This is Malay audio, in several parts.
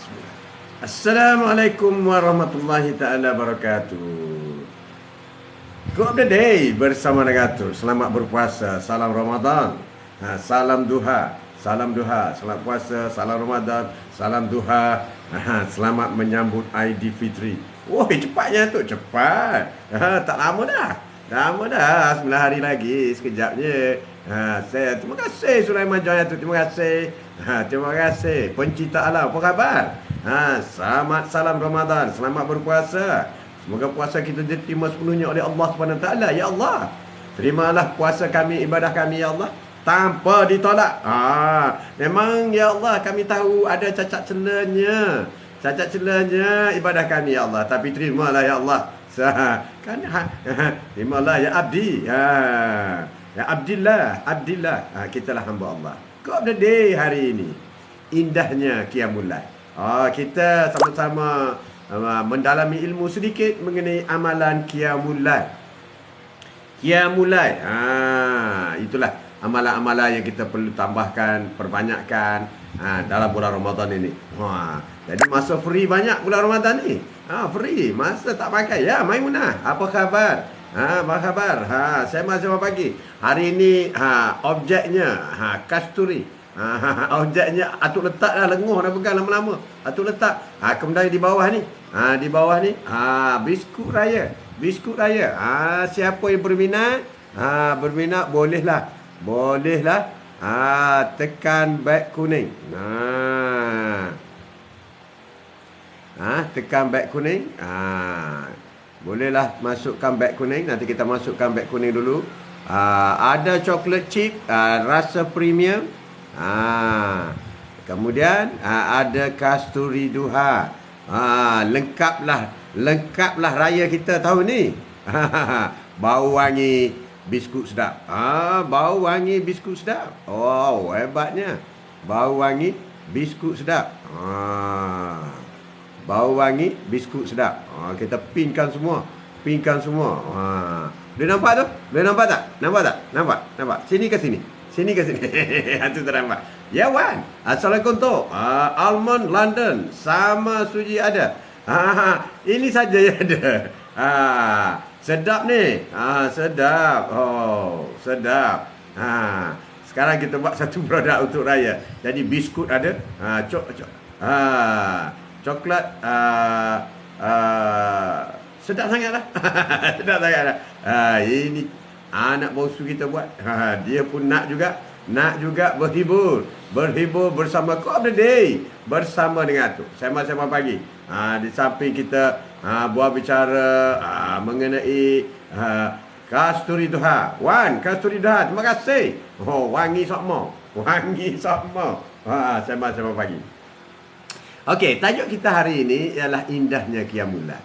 Bismillah. Assalamualaikum warahmatullahi taala wabarakatuh. Good day bersama Negatur. Selamat berpuasa, salam Ramadan. Salam duha, salam duha. Selamat puasa, salam Ramadan, salam duha. Selamat menyambut Aidilfitri. Woi, cepatnya tu, cepat. Tak lama dah. Lama dah, 9 hari lagi, sekejapnya. Saya terima kasih Sulaiman Joya tu, terima kasih. Terima kasih pencipta alam, apa khabar? Selamat salam Ramadan, selamat berpuasa. Semoga puasa kita diterima sepenuhnya oleh Allah Subhanahu Wa Taala. Ya Allah, terimalah puasa kami, ibadah kami ya Allah, tanpa ditolak. Memang ya Allah, kami tahu ada cacat celanya. Cacat celanya ibadah kami ya Allah, tapi terimalah ya Allah. Kan terimalah ya abdi. Ya Abdillah, kita lah hamba Allah. Kau the day hari ini, indahnya Qiyamul Lail. Kita sama-sama mendalami ilmu sedikit mengenai amalan Qiyamul Lail. Qiyamul Lail, itulah amalan-amalan yang kita perlu tambahkan, perbanyakkan dalam bulan Ramadan ini. Jadi masa free banyak bulan Ramadan ni. Free, masa tak pakai. Ya, Maimunah, apa khabar? Apa khabar? Saya masih pagi. Hari ini objeknya kasturi. Objeknya atuk letak dah, lenguh dah pegang lama-lama. Atuk letak. Kemudian di bawah ni, biskut raya. Biskut raya. Siapa yang berminat? Berminat bolehlah. Bolehlah. Tekan beg kuning. Tekan beg kuning. Bolehlah masukkan beg kuning. Nanti kita masukkan beg kuning dulu. Ada coklat chip rasa premium. Kemudian ada kasturi duha. Lengkaplah raya kita tahun ni. Bau wangi biskut sedap. Bau wangi biskut sedap. Oh, hebatnya. Bau wangi biskut sedap. Bau wangi biskut sedap. Kita pinkan semua. Boleh nampak tu? Boleh nampak tak? Nampak? Sini ke sini. Itu tak nampak. Ya Wan. Assalamualaikum tu. Almond London sama suji ada. Ini saja yang ada. Sedap ni. Sedap. Oh, sedap. Sekarang kita buat satu produk untuk raya. Jadi biskut ada. Coklat sedap sangatlah. Sedap sangatlah. Ini anak bongsu kita buat. Dia pun nak juga berhibur bersama Kau the Day, bersama dengan tu sama-sama pagi. Di samping kita buat bicara mengenai kasturi duha. Wan, kasturi duha, terima kasih. Wangi sokmo. Sama-sama pagi. Okey, tajuk kita hari ini ialah indahnya Qiyamul Lail.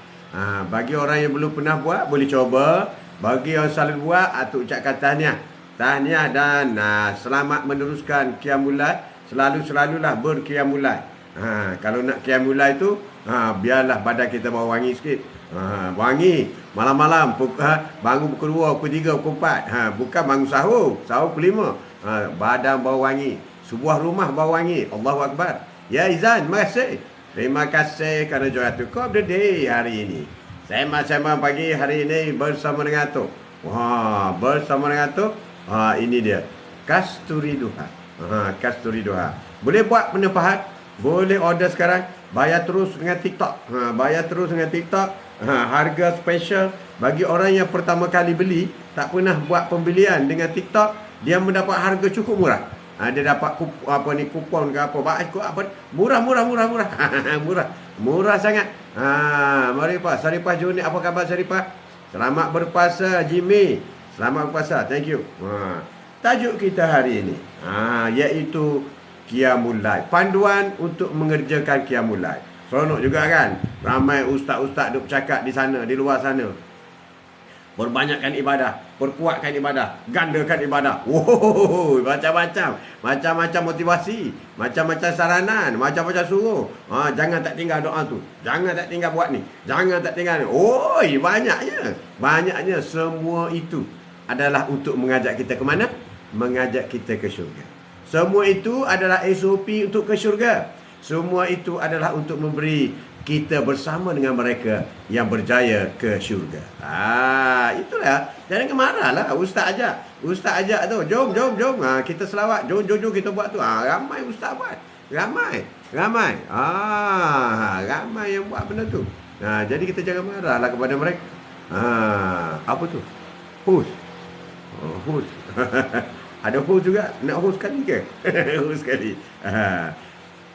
Bagi orang yang belum pernah buat, boleh coba. Bagi yang selalu buat, atuk ucapkan tahniah. Tahniah dan selamat meneruskan Qiyamul Lail. Selalulah berqiyamul lail. Kalau nak Qiyamul Lail tu, biarlah badan kita bau wangi sikit. Wangi malam-malam, bangun pukul 2, pukul 3, pukul 4. Bukan bangun sahur pukul 5. Badan bau wangi. Sebuah rumah bau wangi. Allahu Akbar. Ya Izan, terima kasih kerana join Atuk Kau the Day hari ini. Saya macam pagi hari ini bersama dengan Atuk. Bersama dengan Atuk. Ini dia kasturi duha. Kasturi duha. Boleh buat penempahan, boleh order sekarang. Bayar terus dengan TikTok. Harga special bagi orang yang pertama kali beli, tak pernah buat pembelian dengan TikTok, dia mendapat harga cukup murah. Dia dapat kupon ke apa. Murah. Murah sangat. Saripah Juni, apa khabar Saripah? Selamat berpuasa Jimmy. Selamat berpuasa. Thank you. Tajuk kita hari ini iaitu Qiyamul Lail. Panduan untuk mengerjakan Qiyamul Lail. Seronok juga kan? Ramai ustaz-ustaz duk bercakap di sana, di luar sana. Perbanyakkan ibadah, perkuatkan ibadah, gandakan ibadah. Macam-macam motivasi, macam-macam saranan, macam-macam suruh. Jangan tak tinggal doa tu. Jangan tak tinggal buat ni. Jangan tak tinggal ni. Banyaknya semua itu adalah untuk mengajak kita ke mana? Mengajak kita ke syurga. Semua itu adalah SOP untuk ke syurga. Semua itu adalah untuk memberi kita bersama dengan mereka yang berjaya ke syurga. Itulah. Jangan marahlah. Ustaz ajak tu. Jom. Kita selawat. Jom kita buat tu. Ramai ustaz buat. Ramai. Ramai yang buat benda tu. Jadi kita jangan marahlah kepada mereka. Apa tu? Host. Host. Ada host juga. Nak host sekali ke? Host sekali.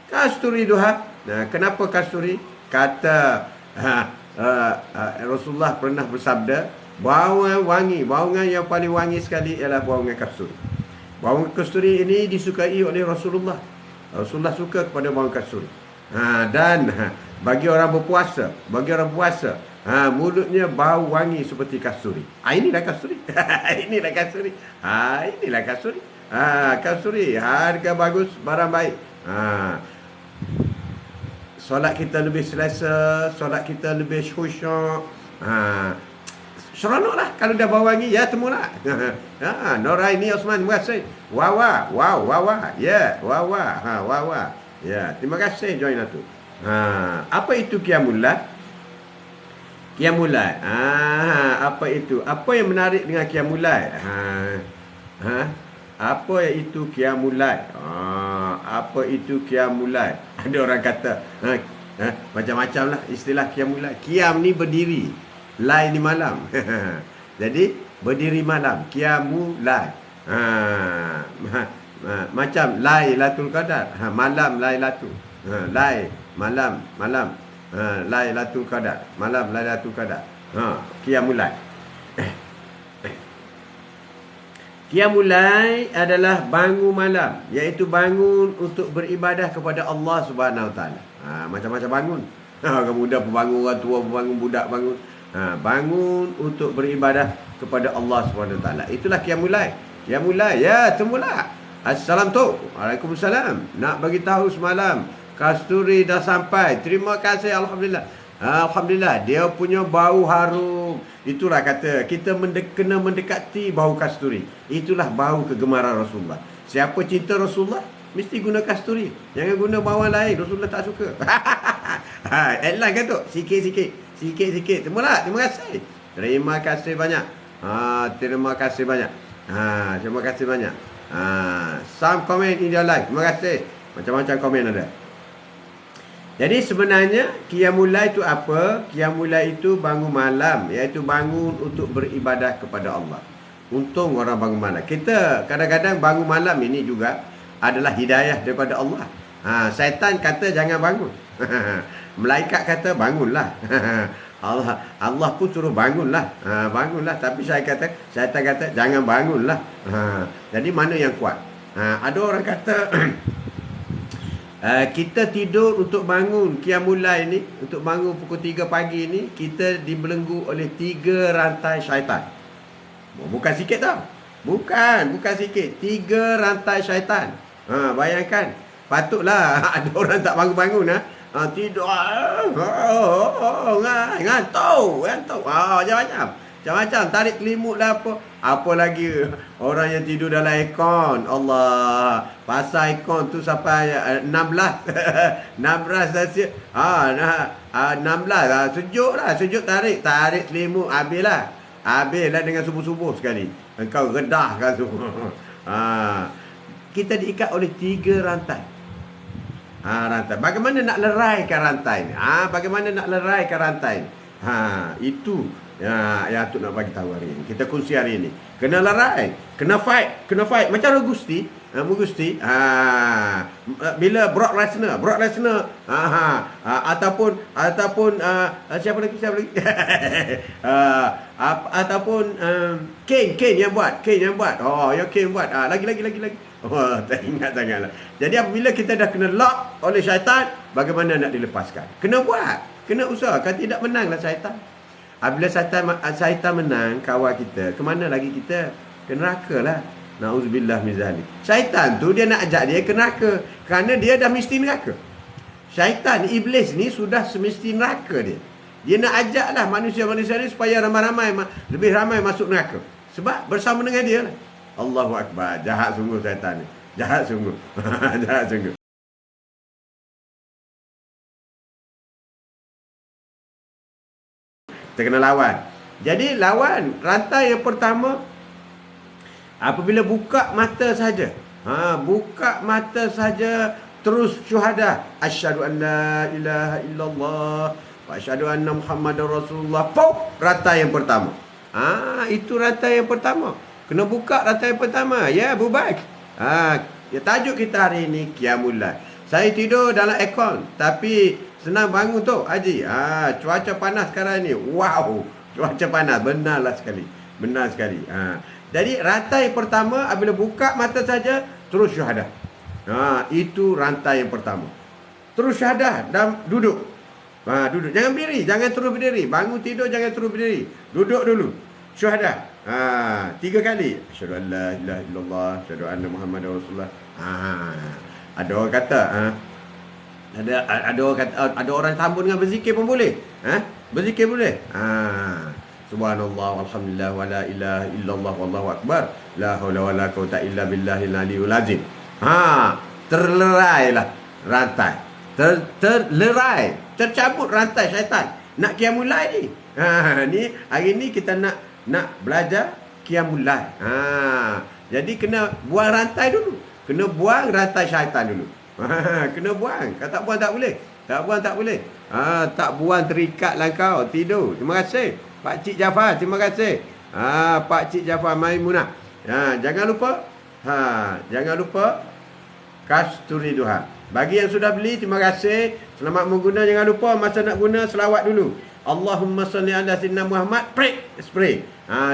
Kasturi duha. Kenapa kasturi? Kata Rasulullah pernah bersabda, baungan yang paling wangi sekali ialah baungan kasturi. Baungan kasturi ini disukai oleh Rasulullah. Rasulullah suka kepada baungan kasturi. Dan bagi orang berpuasa, mulutnya bau wangi seperti kasturi. Inilah kasturi. Inilah kasturi. Kasturi harga bagus, barang baik. Solat kita lebih selesa, solat kita lebih khusyuk. Seronoklah kalau dah bau wangi. Ya, temulah. Noraini Osman, terima kasih. Wawa. Ya, wawa. Ya, terima kasih join tu. Apa itu qiyamul lail? Qiyamul lail. Apa itu? Apa yang menarik dengan qiyamul lail? Apa itu qiyamul lail? Apa itu qiyamul lail? Ada orang kata macam-macam lah istilah qiyamul lail. Qiyam ni berdiri, lail ni malam. Jadi berdiri malam, qiyamul lail. Macam Lailatul Qadar, malam Lailatul. Lail malam. Lailatul Qadar, malam Lailatul Qadar. Qiyamul lail. Qiyamul lail adalah bangun malam, iaitu bangun untuk beribadah kepada Allah Subhanahu Wa Taala. Macam-macam bangun. Orang muda pun bangun, orang tua pun bangun, budak bangun. Bangun untuk beribadah kepada Allah Subhanahu Wa Taala. Itulah qiyamul lail. Qiyamul lail, ya, temulah. Assalamualaikum. Waalaikumsalam. Nak bagi tahu semalam kasturi dah sampai. Terima kasih, alhamdulillah. Alhamdulillah, dia punya bau harum. Itulah kata, kita kena mendekati bau kasturi. Itulah bau kegemaran Rasulullah. Siapa cinta Rasulullah, mesti guna kasturi. Jangan guna bawang lain, Rasulullah tak suka. Elan kan tu? Sikit-sikit. Temulah, terima kasih. Terima kasih banyak. Terima kasih banyak. Some comment in your life. Terima kasih. Macam-macam komen ada. Jadi sebenarnya qiyamul lail itu apa? Qiyamul lail itu bangun malam, iaitu bangun untuk beribadah kepada Allah. Untung orang bangun malam. Kita kadang-kadang bangun malam ini juga adalah hidayah daripada Allah. Syaitan kata jangan bangun. Malaikat kata bangunlah. Allah pun suruh bangunlah. Bangunlah, tapi syaitan kata jangan bangunlah. Jadi mana yang kuat? Ada orang kata kita tidur untuk bangun qiyamul lail ni, untuk bangun pukul 3 pagi ni, kita dibelenggu oleh 3 rantai syaitan. Bukan sikit tau. Bukan sikit. 3 rantai syaitan. Bayangkan, patutlah ada orang tak bangun-bangun tidur ngantuk. Macam-macam tarik selimut lah apa lagi orang yang tidur dalam aircon. Allah, pasal aircon tu sampai 16 Celsius. 16 sejuk, tarik selimut, habislah dengan subuh-subuh sekali. Engkau redahkan semua. Kita diikat oleh 3 rantai. Rantai. Bagaimana nak leraikan rantai ni? Itu yang Atuk nak bagi tahu hari ini. Kita kongsi hari ini. Kena lerai, kena fight. Macam Gusti, bila Brock Lesnar, ataupun siapa lagi? Ataupun Kane yang buat. Yang Kane buat. Lagi. Tak ingat sangatlah. Jadi apabila kita dah kena lock oleh syaitan, bagaimana nak dilepaskan? Kena buat, kena usaha. Kalau tidak, menanglah syaitan. Apabila syaitan menang kawal kita, ke mana lagi kita? Ke neraka lah. Na'udzubillah min zalik. Syaitan tu dia nak ajak dia ke neraka, kerana dia dah mesti neraka. Syaitan, iblis ni sudah semesti neraka dia. Dia nak ajaklah manusia-manusia ni supaya lebih ramai masuk neraka. Sebab bersama dengan dia lah. Allahu Akbar. Jahat sungguh syaitan ni. Jahat sungguh. kita kena lawan. Jadi lawan rantai yang pertama apabila buka mata saja. Buka mata saja terus syuhada. Asyhadu an la ilaha illallah wa asyhadu anna Muhammadar Rasulullah. Pop, rantai yang pertama. Itu rantai yang pertama. Kena buka rantai yang pertama. Ya, bubaik. Ya, tajuk kita hari ini Qiyamul Lail. Saya tidur dalam aircon tapi senang bangun tu Haji. Cuaca panas sekarang ni. Wow, cuaca panas. Benarlah sekali. Benar sekali. Jadi rantai pertama apabila buka mata saja terus syuhada. Itu rantai yang pertama. Terus syuhada dan duduk. Duduk. Jangan berdiri, jangan terus berdiri. Bangun tidur jangan terus berdiri. Duduk dulu. Syuhada. 3 kali. Asyhadu an la ilaha illallah, asyhadu anna Muhammadar Rasulullah. Ada orang kata ada orang kata ada orang sambung dengan berzikir pun boleh. Berzikir boleh. Subhanallah walhamdulillah wala ilaha illallah wallahu akbar la haula wala quwata illa billahil aliyul azim. Terlerailah rantai. Terlerai, tercabut rantai syaitan. Nak Qiyamul Lail ni. Ni hari ni kita nak belajar Qiyamul Lail. Jadi kena buang rantai dulu. Kena buang rantai syaitan dulu. Kena buang. Kalau tak buang tak boleh. Tak buang tak boleh. Tak buang terikatlah kau tidur. Terima kasih Pak Cik Jafar, terima kasih. Pak Cik Jafar Maimunah. Jangan lupa. Jangan lupa Kasturi Duha. Bagi yang sudah beli, terima kasih. Selamat mengguna. Jangan lupa masa nak guna selawat dulu. Allahumma salli ala sayyidina Muhammad. Spray.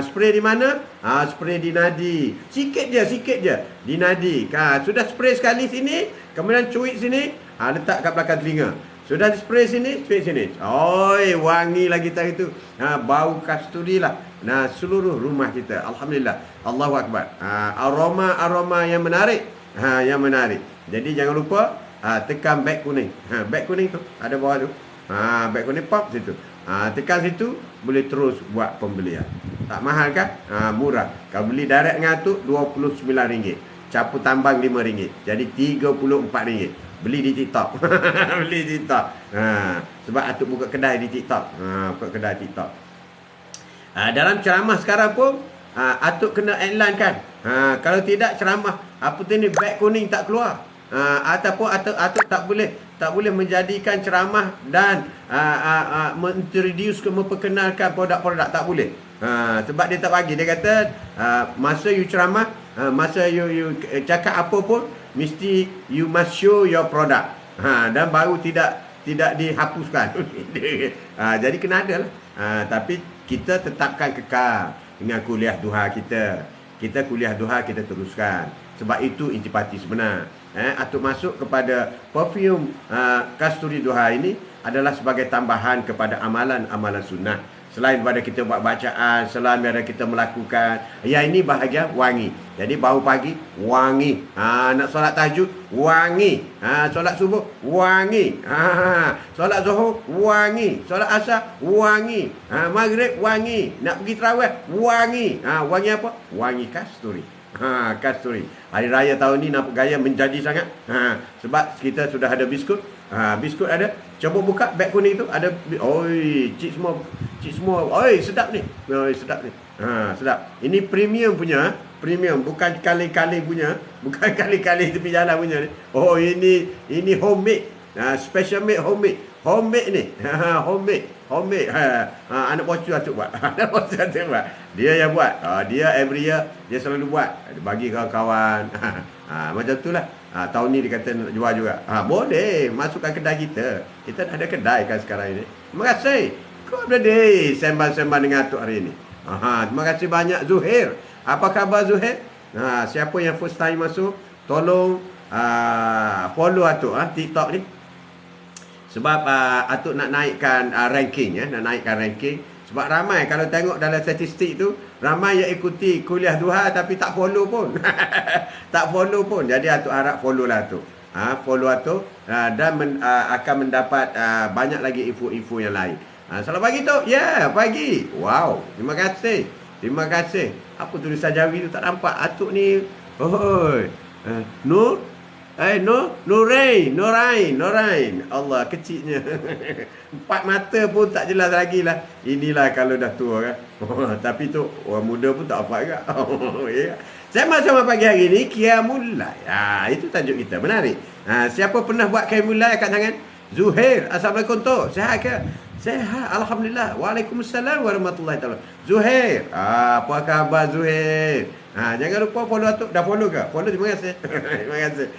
Spray di mana? Spray di nadi. Sikit je di nadi. Sudah spray sekali sini, kemudian cuit sini, letak kat belakang telinga. Sudah spray sini, cuit sini. Oi, wangi lagi tak itu. Bau kasturi lah. Seluruh rumah kita. Alhamdulillah. Allahu akbar. Aroma yang menarik. Yang menarik. Jadi jangan lupa tekan beg kuning. Beg kuning tu ada bawah tu. Beg kuning pop situ. Tekan situ boleh terus buat pembelian. Tak mahal kan? Murah. Kalau beli direct dengan Atuk RM29. Campur tambang RM5. Jadi RM34. Beli di TikTok. Beli di TikTok. Sebab Atuk buka kedai di TikTok. Buka kedai TikTok. Dalam ceramah sekarang pun Atuk kena iklankan. Kalau tidak ceramah apa tu ni beg kuning tak keluar. Ataupun Atuk tak boleh menjadikan ceramah dan memperkenalkan produk-produk, tak boleh. Sebab dia tak bagi. Dia kata masa you ceramah, masa you cakap apa pun mesti you must show your product. Dan baru tidak dihapuskan. Jadi kena ada lah. Tapi kita tetapkan kekal dengan kuliah duha kita. Kita kuliah duha kita teruskan. Sebab itu intipati sebenar. Atuk masuk kepada perfume kasturi duha ini adalah sebagai tambahan kepada amalan-amalan sunnah. Selain daripada kita buat bacaan, selain daripada kita melakukan, yang ini bahagian wangi. Jadi bau pagi wangi. Nak solat tahajud wangi. Solat subuh wangi. Solat zuhur wangi. Solat asar wangi. Maghrib wangi. Nak pergi tarawih wangi. Wangi apa? Wangi kasturi. Kasturi. Hari raya tahun ni nampak gaya menjadi sangat. Sebab kita sudah ada biskut. Biskut ada. Coba buka beg kuning tu ada. Oi, cik semua. Oi, sedap ni. Sedap. Ini premium punya. Premium, bukan kali-kali punya. Bukan kali-kali tepi jalan punya ni. Oh, ini homemade. Special made homemade. Homemade ni. Homemade. Anak boscu Atuk buat. Anak boscu Atuk buat. Dia yang buat. Dia every year dia selalu buat. Bagi kawan-kawan. Macam tu lah. Tahun ni dia kata nak jual juga. Boleh masukkan kedai kita. Kita dah ada kedai kan sekarang ini. Terima kasih. Kau berada sembang-sembang dengan Atuk hari ini. Terima kasih banyak Zuhair. Apa khabar Zuhair? Siapa yang first time masuk, tolong follow Atuk TikTok ni. Sebab Atuk nak naikkan ranking nak naikkan ranking. Sebab ramai kalau tengok dalam statistik tu, ramai yang ikuti kuliah duha tapi tak follow pun. Tak follow pun. Jadi Atuk harap follow lah Atuk. Follow Atuk dan akan mendapat banyak lagi info-info yang lain. Selamat pagi Tok. Ya, pagi. Wow, terima kasih. Terima kasih. Apa tulisan Jawi tu tak nampak. Atuk ni. Nur Nurain. Allah, kecilnya. 4 mata pun tak jelas lagi lah. Inilah kalau dah tua kan. Tapi tu orang muda pun tak apa juga. Ya. Sama-sama pagi hari ni Qiyamul Lail. Itu tajuk kita. Menarik. Siapa pernah buat Qiyamul Lail kat tangan? Zuhair. Assalamualaikum tu. Sihat ke? Sihat. Alhamdulillah. Waalaikumsalam warahmatullahi taala. Zuhair. Apa khabar Zuhair? Jangan lupa follow Atuk. Dah follow ke? Follow, terima kasih. Terima kasih.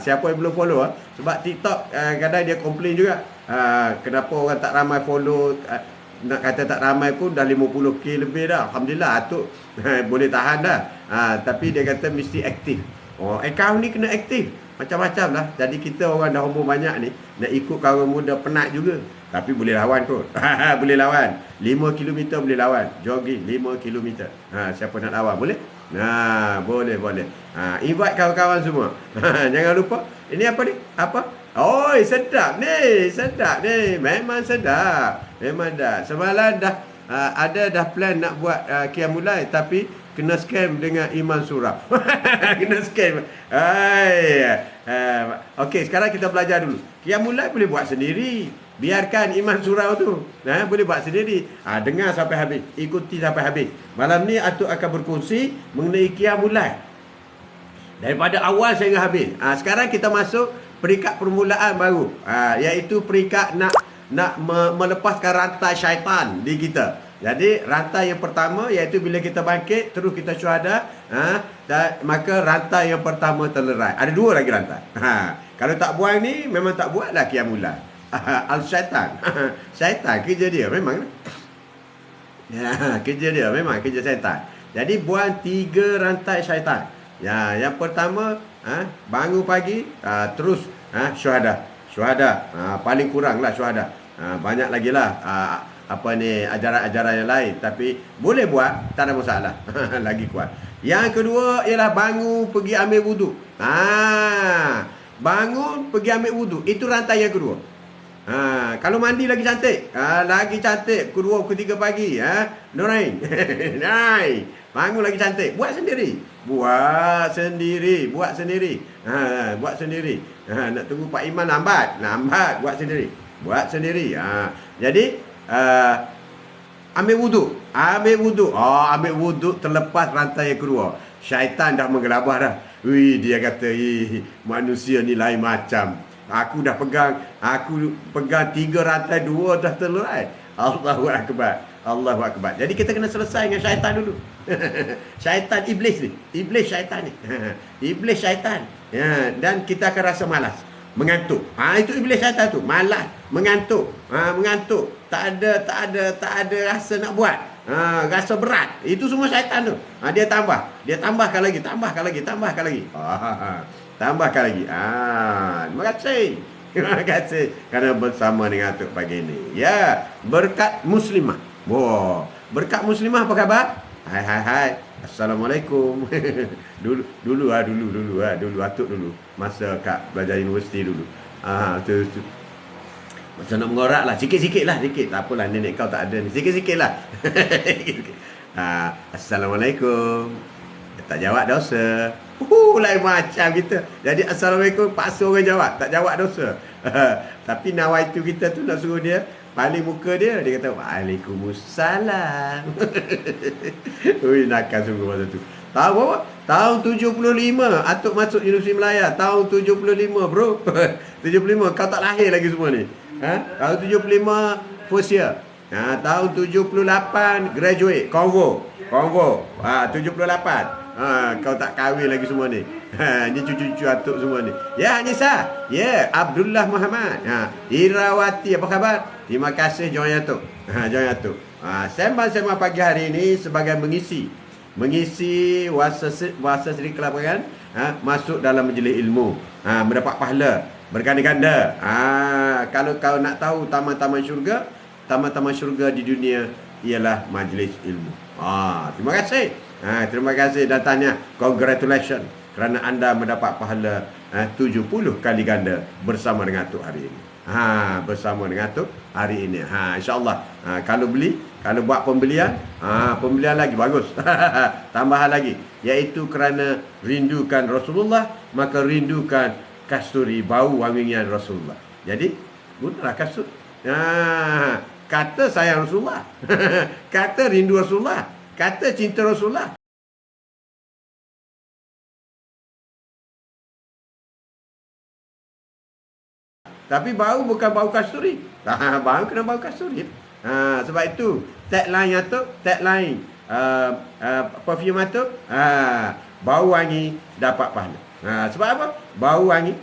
Siapa yang belum follow sebab TikTok kadang dia komplain juga. Kenapa orang tak ramai follow. Nak kata tak ramai pun dah 50k lebih dah. Alhamdulillah Atuk boleh tahan dah. Tapi dia kata mesti aktif. Akaun ni kena aktif. Macam-macam lah. Jadi kita orang dah umur banyak ni nak ikut kawan muda penat juga. Tapi boleh lawan kot. Boleh lawan. 5 km boleh lawan. Jogging 5 km. Siapa nak lawan? Boleh? Boleh. Invite kawan-kawan semua. Jangan lupa. Ini apa ni? Apa? Sedap ni. Memang sedap. Memang dah. Semalam dah ada plan nak buat Qiyamul Lail, tapi kena scam dengan Iman Surah. Kena scam. Okey, sekarang kita belajar dulu. Qiyamul Lail boleh buat sendiri. Biarkan Iman Surah tu. Boleh buat sendiri. Dengar sampai habis. Ikuti sampai habis. Malam ni Atuk akan berkongsi mengenai Qiyamul Lail. Daripada awal sehingga habis. Sekarang kita masuk peringkat permulaan baru. Iaitu peringkat nak melepaskan rantai syaitan di kita. Jadi rantai yang pertama iaitu bila kita bangkit terus kita syuhada, maka rantai yang pertama terlerai. Ada 2 lagi rantai. Kalau tak buang ni memang tak buatlah Qiyamul Lail. Al-syaitan. Syaitan kerja dia memang. Kerja dia memang kerja syaitan. Jadi buang 3 rantai syaitan. Yang pertama bangun pagi terus syuhada. Paling kurang lah syuhada. Banyak lagi lah ajaran-ajaran yang lain, tapi boleh buat, tak ada masalah. Lagi kuat. Yang kedua ialah bangun pergi ambil wuduk. Bangun pergi ambil wuduk, itu rantai yang kedua. Kalau mandi lagi cantik. Lagi cantik. Kedua, ketiga pagi. Nurain. Bangun lagi cantik. Buat sendiri. Buat sendiri. Nak tunggu Pak Iman lambat. Buat sendiri. Jadi ambil wuduk. Ambil wuduk terlepas rantai yang kedua. Syaitan dah menggelabah dah. Dia kata, manusia ni lain macam. Aku pegang 3 rantai, 2 dah terlerai. Allahu Akbar. Jadi kita kena selesai dengan syaitan dulu. Syaitan iblis ni. Iblis syaitan. Dan kita akan rasa malas, mengantuk. Itu iblis syaitan tu. Malas, mengantuk. Tak ada rasa nak buat. Rasa berat. Itu semua syaitan tu. Dia tambahkan lagi. Tambahkan lagi. Terima kasih kerana bersama dengan Atuk pagi ini. Berkat Muslimah. Berkat Muslimah apa khabar? Hai. Assalamualaikum. Dulu Atuk dulu. Masa kat belajar universiti dulu. Tu. Macam nak mengorak lah. Sikit-sikit lah. Tak apalah, nenek kau tak ada ni. Sikit-sikit lah. Assalamualaikum. Tak jawab dosa. Lain macam kita. Jadi Assalamualaikum, paksa orang jawab. Tak jawab dosa. Tapi nawaitu kita tu nak suruh dia paling muka dia kata Waalaikumsalam. Nakal sungguh masa tu. Tahu apa? Tahun 75 Atuk masuk Universiti Melaya. Tahun 75 bro. 75 kau tak lahir lagi semua ni. Tahun 75 first year. Tahun 78 graduate Convo. 78. Kau tak kahwin lagi semua ni. Ni cucu-cucu Atuk semua ni. Anissa. Abdullah Muhammad. Irawati, apa khabar? Terima kasih join Atuk. Sembang-sembang pagi hari ini sebagai mengisi wasa Sri Kelaparan, masuk dalam majlis ilmu, mendapat pahala berganda-ganda. Kalau kau nak tahu taman-taman syurga di dunia ialah majlis ilmu. Terima kasih dan tanya congratulations kerana anda mendapat pahala 70 kali ganda bersama dengan Atuk hari ini. Bersama dengan Atuk hari ini. InsyaAllah kalau buat pembelian, pembelian lagi bagus. Tambahan lagi, iaitu kerana rindukan Rasulullah, maka rindukan kasturi, bau wangian Rasulullah. Jadi gunalah kasturi. Kata sayang Rasulullah. Kata rindu Rasulullah. Kata cinta Rasulullah. Tapi bau bukan bau kasturi. Bau kena bau kasturi. Sebab itu tagline tu, tagline perfume tu, bau wangi dapat pahala. Sebab apa? Bau wangi,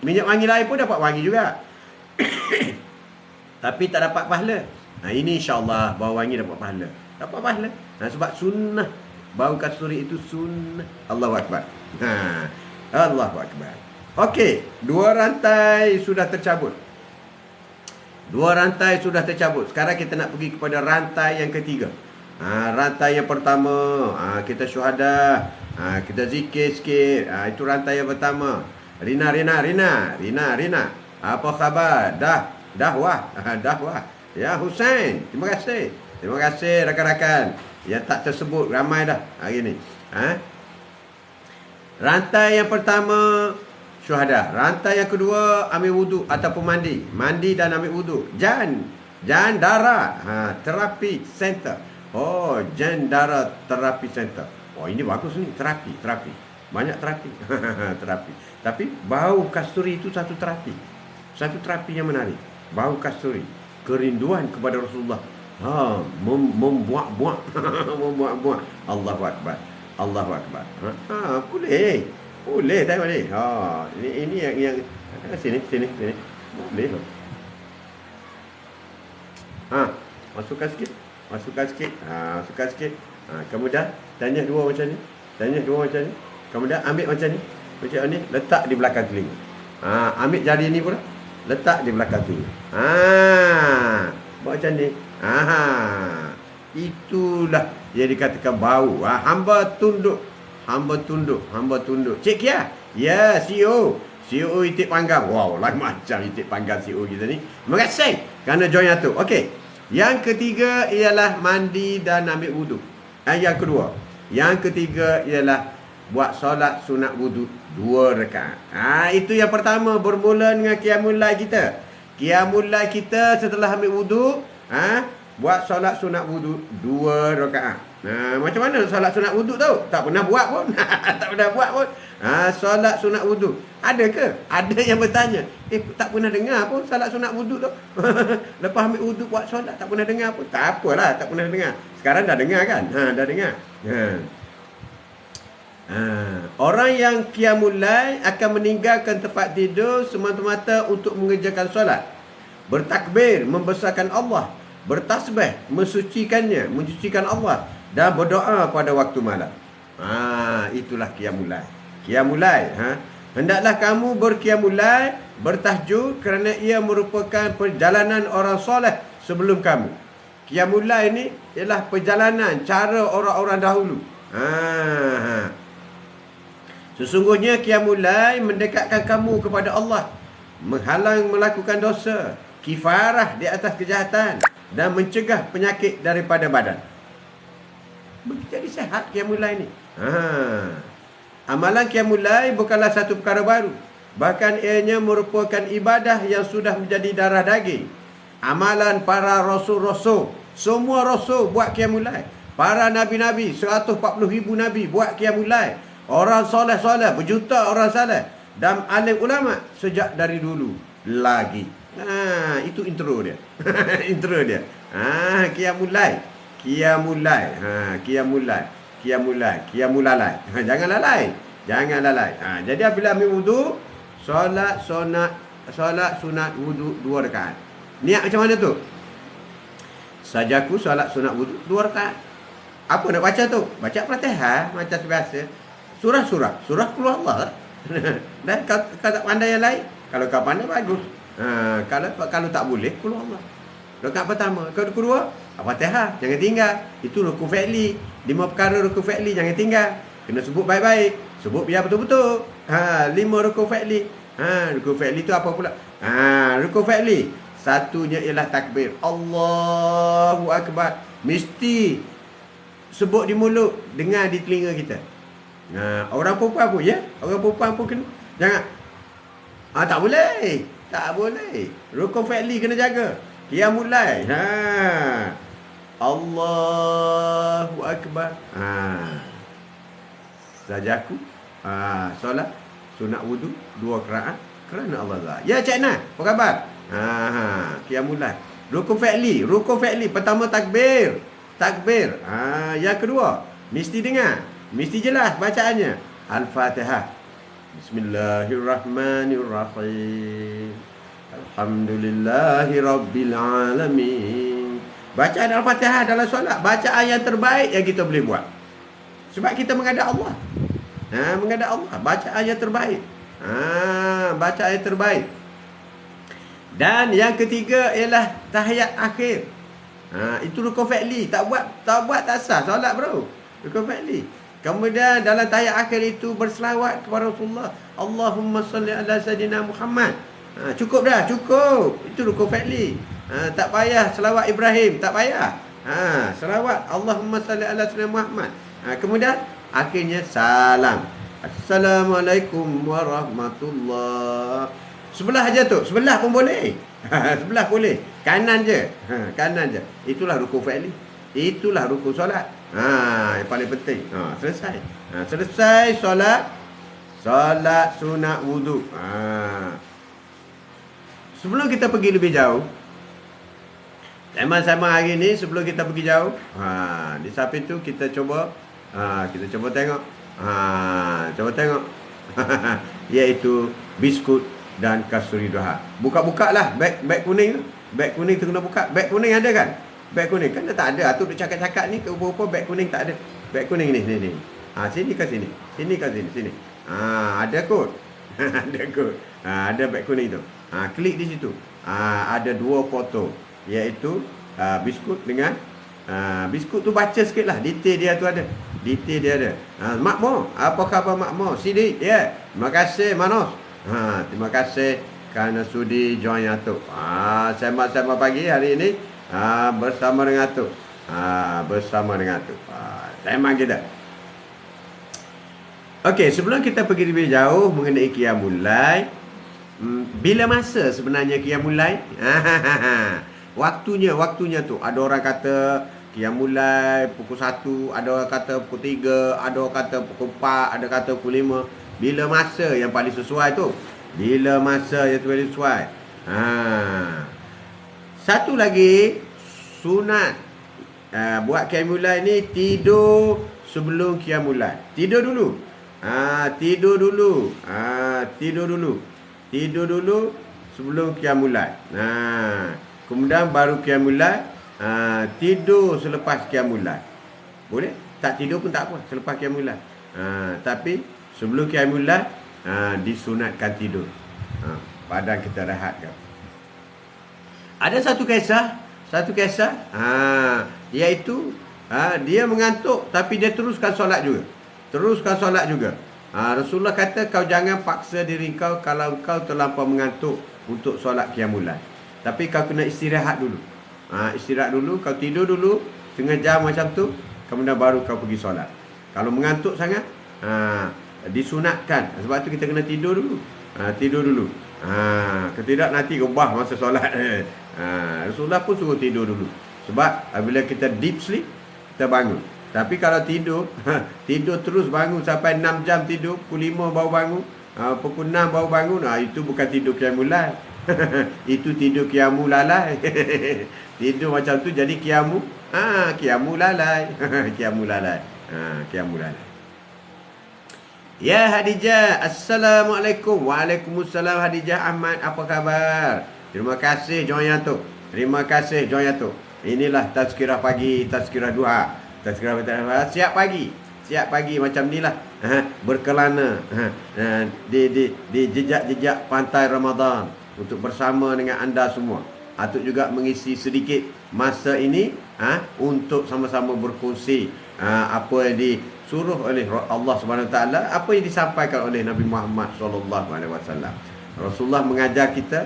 minyak wangi lain pun dapat wangi juga. Tapi tak dapat pahala. Ini insya-Allah bau wangi dapat pahala. Dapat pahala. Sebab sunnah. Bau kasturi itu sunnah. Allahu Akbar. Allahu Akbar. Okey, 2 rantai sudah tercabut. 2 rantai sudah tercabut. Sekarang kita nak pergi kepada rantai yang ketiga. Rantai yang pertama, kita syuhada, kita zikir sikit. Itu rantai yang pertama. Rina. Apa khabar? Dahwah. Ya Husain, terima kasih. Terima kasih rakan-rakan yang tak tersebut, ramai dah hari ni. Rantai yang pertama syuhada. Rantai yang kedua ambil wuduk ataupun mandi. Mandi dan ambil wuduk. Jan Dara Terapi Center. Jan Dara Terapi Center. Ini bagus ni, terapi. Banyak terapi. Terapi. Tapi bau kasturi itu satu terapi. Satu terapi yang menarik. Bau kasturi, kerinduan kepada Rasulullah. Membuak-buak. Membuak-buak. Allahu Akbar. Boleh tak boleh. Ini yang sini. Boleh. Masukkan sikit. Kemudian tanya dua macam ni. Kemudian ambil macam ni. Macam ni, letak di belakang telinga. Ambil jari ni pula, letak di belakang telinga. Buat macam ni. Itulah yang dikatakan bau. Hamba tunduk. Cik Kia. Ya, CEO Itik Panggang. Wow, lain macam Itik Panggang CEO kita ni. Terima kasih kerana join Atuk. Okey. Yang ketiga ialah mandi dan ambil wuduk. Yang ketiga ialah buat solat sunat wuduk 2 rakaat. Itu yang pertama, bermula dengan qiyamul lail kita. Qiyamul lail kita setelah ambil wuduk, buat solat sunat wuduk 2 rakaat. Macam mana solat sunat wuduk tu? Tak pernah buat pun. Solat sunat wuduk. Ada ke? Ada yang bertanya, tak pernah dengar pun solat sunat wuduk tu. Lepas ambil wuduk buat solat, tak pernah dengar pun. Tak apalah, tak pernah dengar. Sekarang dah dengar kan? Dah dengar. Orang yang qiyamul lail akan meninggalkan tempat tidur semata-mata untuk mengerjakan solat, bertakbir, membesarkan Allah, bertasbih, mensucikan Allah, dan berdoa pada waktu malam. Itulah qiyamul lail. Qiyamul lail, hendaklah kamu berqiyamul lail, bertahajud, kerana ia merupakan perjalanan orang soleh sebelum kamu. Qiyamul lail ni ialah perjalanan cara orang-orang dahulu. Sesungguhnya qiyamul lail mendekatkan kamu kepada Allah, menghalang melakukan dosa, kifarah di atas kejahatan, dan mencegah penyakit daripada badan. Jadi sihat qiyamul lail ni. Amalan qiyamul lail bukanlah satu perkara baru. Bahkan ianya merupakan ibadah yang sudah menjadi darah daging. Amalan para rasul-rasul, semua rasul buat qiyamul lail. Para nabi-nabi, 140,000 nabi buat qiyamul lail. Orang soleh-soleh, berjuta orang soleh, dan alim ulama sejak dari dulu lagi. Itu intro dia. Intro dia. Qiyamul lail. Qiyamul lail. Jangan lalai. Jadi apabila ambil wudu, solat sunat wudu 2 rakaat. Niat macam mana tu? Sajaku solat sunat wudu 2 rakaat. Apa nak baca tu? Baca Fatihah macam biasa. Surah keluar Allah. Dan kau tak pandai yang lain. Kalau kau pandai bagus. Kalau tak boleh, keluar Allah. Rakaat pertama. Rakaat kedua, Fatihah, jangan tinggal. Itu rukun fi'li. 5 perkara rukun fi'li, jangan tinggal. Kena sebut baik-baik. Sebut biar betul-betul. 5 rukun fi'li. Rukun fi'li tu apa pula? Rukun fi'li. Satunya ialah takbir. Allahu Akbar. Mesti sebut di mulut, dengar di telinga kita. Orang perempuan pun ya. Orang perempuan pun kena. Jangan. Tak boleh. Tak boleh. Rukun fi'li kena jaga. Qiyamul lail. Allahu Akbar. Sajaku. Solat. Sunat wudu. 2 rakaat. Kerana Allah Ta'ala. Ya Cik Nah. Apa khabar? Qiyamul lail. Rukun fi'li. Rukun fi'li. Pertama takbir. Takbir. Yang kedua. Mesti dengar. Mesti jelas bacaannya. Al-Fatihah. Bismillahirrahmanirrahim. Alhamdulillahi Rabbil Alamin. Bacaan Al-Fatihah dalam solat, bacaan yang terbaik yang kita boleh buat. Sebab kita menghadap Allah. Menghadap Allah, bacaan yang terbaik. Bacaan yang terbaik. Dan yang ketiga ialah tahiyat akhir. Itu rukun fi'li. Tak buat tak sah solat bro. Rukun fi'li. Kemudian dalam tahiyat akhir itu berselawat kepada Rasulullah. Allahumma salli ala sayyidina Muhammad. Cukup dah, cukup. Itu rukun fi'li. Tak payah selawat Ibrahim, tak payah. Selawat Allahumma salli ala sayyidina Muhammad. Kemudian akhirnya salam. Assalamualaikum warahmatullahi. Sebelah aja tu, sebelah pun boleh. Sebelah boleh. Kanan je. Kanan je. Itulah rukun fi'li. Itulah rukun solat. Yang paling penting. Selesai. Selesai solat. Solat sunat wudu. Sebelum kita pergi lebih jauh, sama-sama hari ni sebelum kita pergi jauh, di samping tu kita cuba tengok. Cuba tengok. Iaitu biskut dan kasturi duha. Buka-buka lah beg kuning tu. Beg kuning tu kena buka. Beg kuning ada kan? Beg kuning kan tak ada. Atuk duk cakap-cakap ni ke rupa-rupa beg kuning tak ada. Beg kuning ni. Sini ke sini. Sini ke sini. Ada kod. Ada kod. Ada beg kuning tu. Klik di situ. Ada 2 foto, iaitu biskut dengan biskut tu baca sikit lah. Detail dia tu ada. Detail dia ada. Makmur. Apa khabar Makmur? Sidi. Ya. Terima kasih Manos. Terima kasih kerana sudi join Atuk. Sembang-sembang pagi hari ini bersama dengan Atuk. Bersama dengan Atuk. Sembang kita. Okey, sebelum kita pergi lebih jauh mengenai Qiyamul Lail, bila masa sebenarnya Qiyamul Lail? Waktunya tu. Ada orang kata Qiyamul Lail pukul 1, ada orang kata pukul 3, ada orang kata pukul 4, ada kata pukul 5. Bila masa yang paling sesuai tu? Bila masa yang paling sesuai? Satu lagi, sunat buat Qiyamul Lail ni tidur sebelum Qiyamul Lail. Tidur dulu. Tidur dulu sebelum Qiyamul Lail. Kemudian baru Qiyamul Lail. Tidur selepas Qiyamul Lail. Boleh? Tak tidur pun tak apa selepas Qiyamul Lail. Tapi sebelum Qiyamul Lail disunatkan tidur. Badan kita rehatkan. Ada satu kisah, iaitu dia mengantuk tapi dia teruskan solat juga. Rasulullah kata, kau jangan paksa diri kau kalau kau terlampau mengantuk untuk solat Qiyamul Lail. Tapi kau kena istirahat dulu. Istirahat dulu, kau tidur dulu setengah jam macam tu, kemudian baru kau pergi solat. Kalau mengantuk sangat, disunatkan. Sebab tu kita kena tidur dulu. Kalau tidak nanti ubah masa solat. Rasulullah pun suruh tidur dulu. Sebab bila kita deep sleep, kita bangun. Tapi kalau tidur terus bangun sampai 6 jam tidur, pukul 5 baru bangun, pukul 6 baru bangun, itu bukan tidur Qiyamul Lail. Itu tidur Qiyamul Lalai. Tidur macam tu jadi Qiyamul Lalai. Qiyamul Lalai. Ya Hadijah, Assalamualaikum. Waalaikumsalam Hadijah Ahmad, apa khabar? Terima kasih join Atuk. Inilah tazkirah pagi, tazkirah duha. Siap pagi macam ni lah, berkelana di jejak-jejak pantai Ramadan untuk bersama dengan anda semua. Atuk juga mengisi sedikit masa ini untuk sama-sama berkongsi apa yang suruh oleh Allah Subhanahu Wa Taala, apa yang disampaikan oleh Nabi Muhammad sallallahu alaihi wasallam. Rasulullah mengajar kita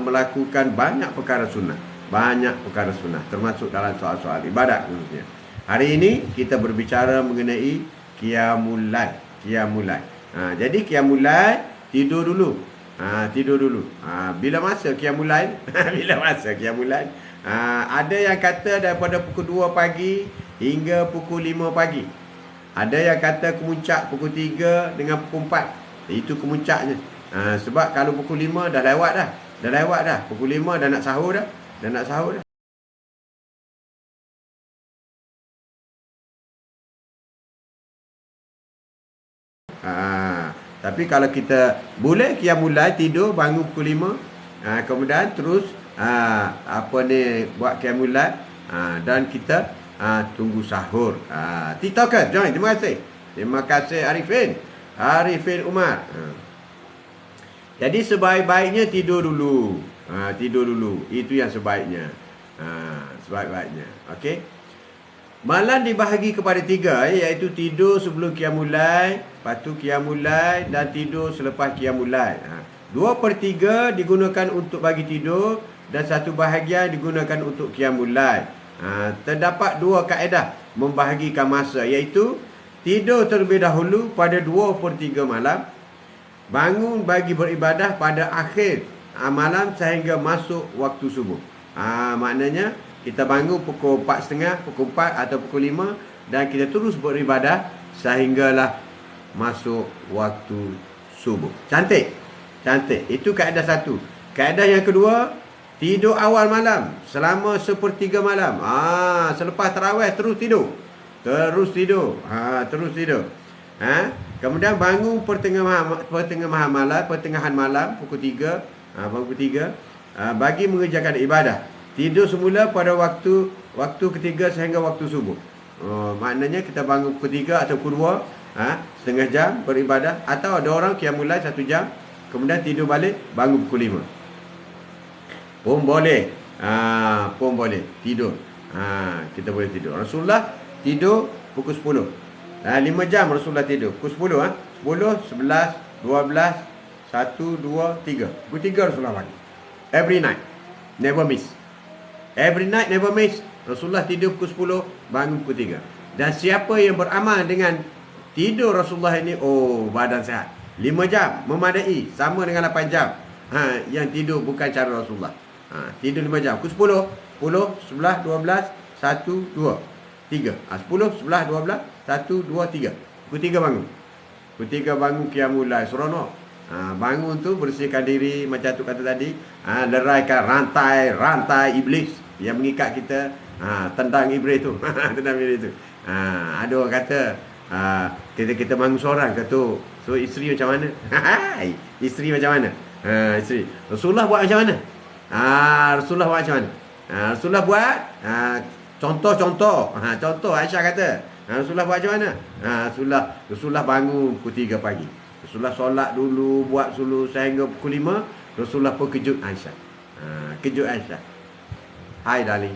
melakukan banyak perkara sunnah. Banyak perkara sunnah, termasuk dalam soal-soal ibadat khususnya. Hari ini kita berbicara mengenai qiyamul lail. Qiyamul lail. Jadi qiyamul lail, tidur dulu. Tidur dulu. Bila masa qiyamul lail? Bila masa qiyamul lail? Ada yang kata daripada pukul 2 pagi hingga pukul 5 pagi. Ada yang kata kemuncak pukul 3 dengan pukul 4. Itu kemuncaknya. Sebab kalau pukul 5 dah lewat dah. Dah lewat dah. Pukul 5 dah nak sahur dah. Dah nak sahur dah. Tapi kalau kita boleh qiyamul lail, tidur bangun pukul 5, kemudian terus buat qiyamul lail, dan kita tunggu sahur. TikToker join. Terima kasih. Terima kasih Arifin Umar. Jadi sebaik-baiknya tidur dulu. Tidur dulu. Itu yang sebaiknya. Sebaik-baiknya. Okey. Malam dibahagi kepada 3, iaitu tidur sebelum qiyamul lail, lepas tu qiyamul lail dan tidur selepas qiyamul lail. 2/3 digunakan untuk bagi tidur dan 1 bahagian digunakan untuk qiyamul lail. Terdapat 2 kaedah membahagikan masa, iaitu tidur terlebih dahulu pada 2/3 malam, bangun bagi beribadah pada akhir malam sehingga masuk waktu subuh. Maknanya kita bangun pukul 4.30, pukul 4 atau pukul 5, dan kita terus beribadah sehinggalah masuk waktu subuh. Cantik. Cantik. Itu kaedah 1. Kaedah yang kedua, tidur awal malam selama 1/3 malam. Selepas tarawih terus tidur. Terus tidur. Terus tidur. Kemudian bangun pertengahan malam pukul 3, pukul 3, bagi mengerjakan ibadah. Tidur semula pada waktu ketiga sehingga waktu subuh. Maknanya kita bangun pukul 3 atau pukul 2, setengah jam beribadah. Atau ada orang qiyamul lail 1 jam, kemudian tidur balik, bangun pukul 5. Pun boleh. Pun boleh tidur. Kita boleh tidur. Rasulullah tidur pukul 10. 5 jam Rasulullah tidur. Pukul 10, 10, 11, 12, 1, 2, 3. Pukul 3 Rasulullah pagi. Every night. Never miss. Every night, never miss. Rasulullah tidur pukul 10, bangun pukul 3. Dan siapa yang beramal dengan tidur Rasulullah ini, badan sehat. 5 jam memadai, sama dengan 8 jam. Yang tidur bukan cara Rasulullah. Tidur 5 jam. Pukul 10, 11, 12, 1, 2, 3. 10, 11, 12, 1, 2, 3. Pukul 3 bangun. Pukul 3 bangun qiyamul lail, seronok. Bangun tu bersihkan diri macam tu kata tadi, leraikan rantai iblis yang mengikat kita. Tendang iblis tu. Tendang iblis tu. Ada orang kata kita bangun seorang, kata so isteri macam mana? Isteri macam mana? Isteri Rasulullah buat macam mana? Rasulullah buat macam mana? Rasulullah buat contoh Aisyah kata, Rasulullah buat macam mana? Rasulullah bangun pukul 3 pagi. Rasulullah solat dulu, buat dulu sehingga pukul 5. Rasulullah pun kejut Aisyah. Kejut Aisyah. Hai darling.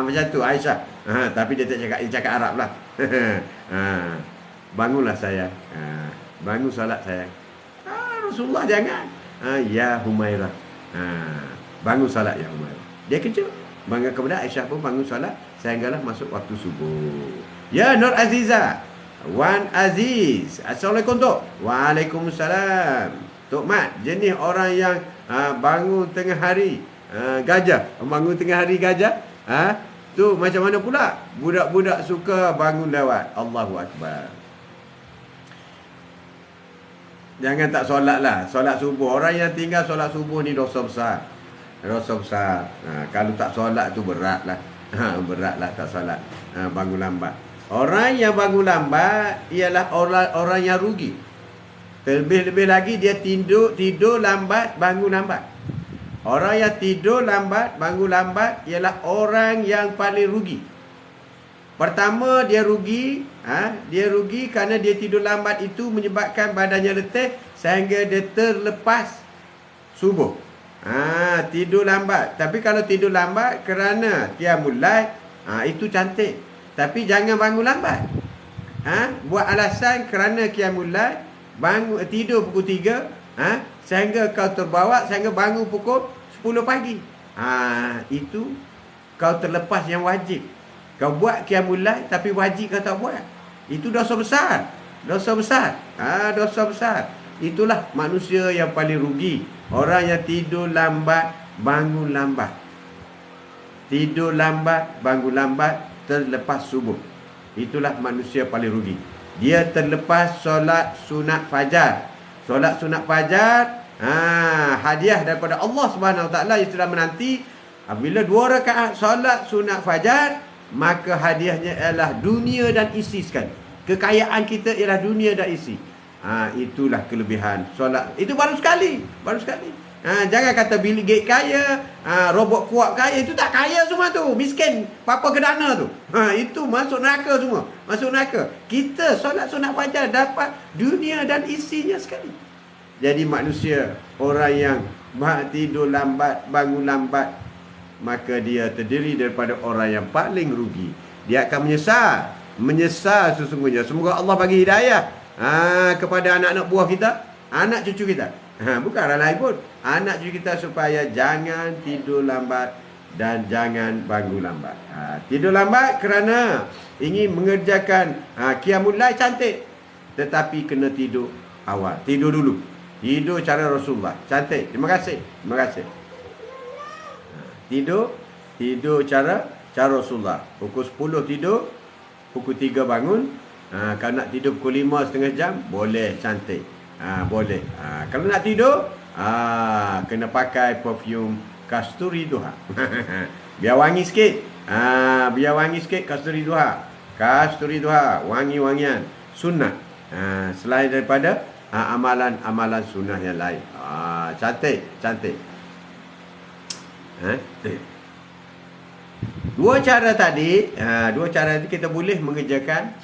Macam tu Aisyah. Tapi dia cakap Arab lah. Bangunlah sayang. Bangun solat sayang. Rasulullah jangan. Ya Humairah. Bangun solat ya Humairah. Dia kejut. Kemudian Aisyah pun bangun solat sehinggalah masuk waktu subuh. Ya Nur Aziza, Wan Aziz, Assalamualaikum Tok. Waalaikumsalam. Tok Mat, jenis orang yang bangun tengah hari gajah. Bangun tengah hari gajah, tu macam mana pula? Budak-budak suka bangun lewat. Allahu Akbar. Jangan tak solat lah. Solat subuh. Orang yang tinggal solat subuh ni dosa besar. Dosa besar. Kalau tak solat tu berat lah. Berat lah tak solat. Bangun lambat. Orang yang bangun lambat ialah orang yang rugi. Lebih-lebih lagi dia tidur lambat, bangun lambat. Orang yang tidur lambat, bangun lambat ialah orang yang paling rugi. Pertama dia rugi, dia rugi kerana dia tidur lambat itu menyebabkan badannya letih sehingga dia terlepas subuh. Tidur lambat. Tapi kalau tidur lambat kerana qiyamul lail, itu cantik. Tapi jangan bangun lambat. buat alasan kerana qiyamul lail, bangun tidur pukul 3, sehingga kau terbawa sehingga bangun pukul 10 pagi. Itu kau terlepas yang wajib. Kau buat qiyamul lail tapi wajib kau tak buat. Itu dosa besar. Dosa besar. Dosa besar. Itulah manusia yang paling rugi. Orang yang tidur lambat, bangun lambat. Tidur lambat, bangun lambat, terlepas subuh. Itulah manusia paling rugi. Dia terlepas solat sunat fajar. Solat sunat fajar, hadiah daripada Allah Subhanahu Wa Taala yang sedang menanti. Apabila 2 rakaat solat sunat fajar, maka hadiahnya ialah dunia dan isi sekali. Kekayaan kita ialah dunia dan isi. Itulah kelebihan solat. Itu baru sekali. Baru sekali. Jangan kata Bill Gates kaya, robot kuat kaya. Itu tak kaya semua tu. Miskin, papa kedana tu. Itu masuk neraka semua. Masuk neraka. Kita solat sunat fajar dapat dunia dan isinya sekali. Jadi manusia, orang yang tidur lambat, bangun lambat, maka dia terdiri daripada orang yang paling rugi. Dia akan menyesal. Menyesal sesungguhnya. Semoga Allah bagi hidayah kepada anak-anak buah kita, anak cucu kita. Bukan orang lain pun, anak cucu kita, supaya jangan tidur lambat dan jangan bangun lambat. Tidur lambat kerana ingin mengerjakan qiyamul lail cantik, tetapi kena tidur awal. Tidur dulu. Tidur cara Rasulullah. Cantik. Terima kasih. Terima kasih. Tidur cara Rasulullah. Pukul 10 tidur, pukul 3 bangun. Kalau nak tidur pukul 5 setengah jam, boleh, cantik. Boleh. Kalau nak tidur, kena pakai perfume Kasturi Duha. Biar wangi sikit. Biar wangi sikit Kasturi Duha. Kasturi Duha, wangi-wangian sunnah. Selain daripada amalan-amalan sunnah yang lain. Cantik, cantik. Dua cara tadi kita boleh mengerjakan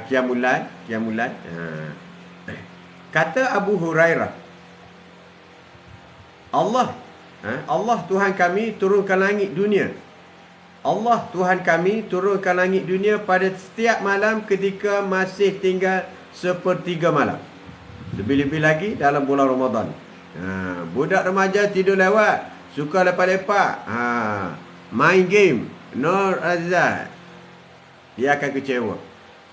qiyamul lail. Kata Abu Hurairah, Allah Tuhan kami turunkan langit dunia. Allah Tuhan kami turunkan langit dunia pada setiap malam ketika masih tinggal 1/3 malam. Lebih-lebih lagi dalam bulan Ramadan. Budak remaja tidur lewat, suka lepak-lepak, main game, Nur Azad, dia akan kecewa.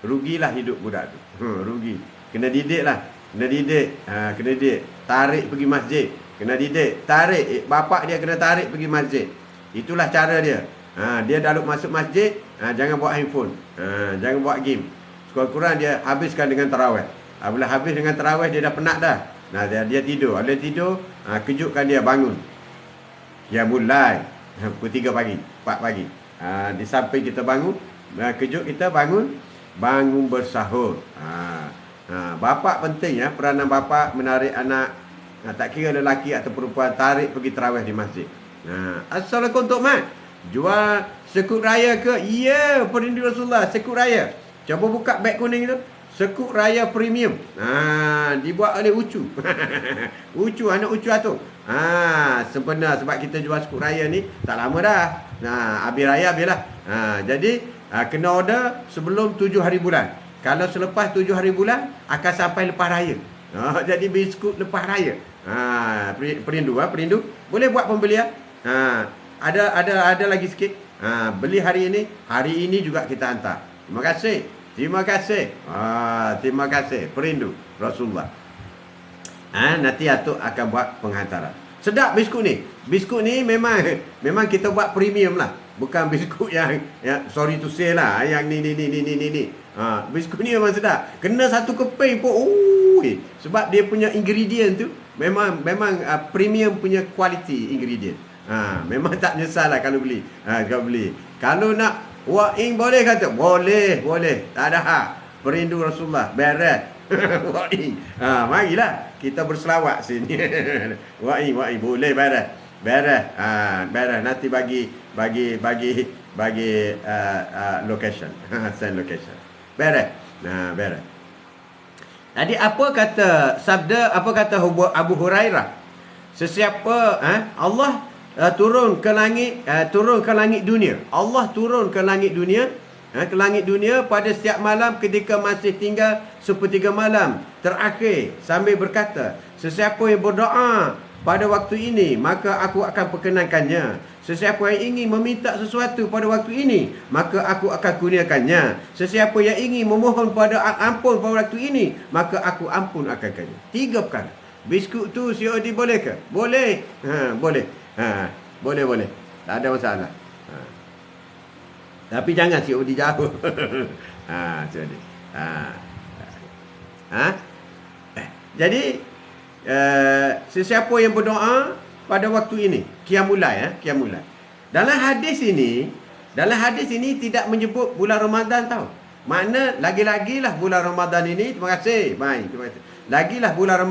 Rugilah hidup budak tu. Rugi. Kena didik lah. Kena didik. Tarik pergi masjid. Kena didik. Tarik. Bapak dia kena tarik pergi masjid. Itulah cara dia. Dia dah masuk masjid, jangan buat handphone. Jangan buat game. Sekurang-kurang dia habiskan dengan tarawih. Bila habis dengan tarawih, dia dah penat dah. Dia tidur. Bila tidur, kejutkan dia bangun. Qiyamul lail. Pukul 3 pagi, 4 pagi. Di samping kita bangun, kejut kita bangun bersahur. Bapa penting ya, peranan bapa menarik anak, tak kira lelaki atau perempuan, tarik pergi tarawih di masjid. Assalamualaikum Tok Mat, jual sekut raya ke? Ya, perindu Rasulullah, sekut raya. Cuba buka beg kuning tu, sekut raya premium. Dibuat oleh Ucu. Ucu, anak Ucu tu. Sebenar sebab kita jual sekut raya ni tak lama dah. Habis raya habislah. Jadi kena order sebelum 7 hari bulan. Kalau selepas 7 hari bulan, akan sampai lepas raya. Jadi biskut lepas raya. Perindu. Boleh buat pembelian. Ada lagi sikit. Beli hari ini juga kita hantar. Terima kasih. Terima kasih. Perindu Rasulullah. Nanti Atuk akan buat penghantaran. Sedap biskut ni. Biskut ni memang kita buat premium lah. Bukan biskut yang sorry to say lah, yang ni. Biskut ni memang sedap. Kena satu keping pun, sebab dia punya ingredient tu memang premium punya quality ingredient. Memang tak menyesal lah kalau beli. Kalau nak walk-in boleh kata? Boleh. Tak ada hak. Perindu Rasulullah. Beres. Walk-in. Marilah kita berselawat sini. Walk-in. Boleh beres. Nanti bagi location. Send location. Beres. Jadi apa kata Abu Hurairah? Sesiapa Allah turun ke langit dunia. Allah turun ke langit dunia ke langit dunia pada setiap malam ketika masih tinggal sepertiga malam terakhir sambil berkata, sesiapa yang berdoa pada waktu ini, maka aku akan perkenankannya. Sesiapa yang ingin meminta sesuatu pada waktu ini, maka aku akan kurniakannya. Sesiapa yang ingin memohon pada ampun pada waktu ini, maka aku ampun akannya. 3 perkara. Biskut tu COD boleh ke? Boleh. Boleh. Boleh. Tak ada masalah. Tapi jangan COD jauh. COD. Jadi sesiapa yang berdoa pada waktu ini, qiyamul lail, qiyamul lail. Dalam hadis ini tidak menyebut bulan Ramadan tau. Makna lagi-lagilah bulan Ramadan ini, terima kasih. Baik, terima kasih. Lagilah bulan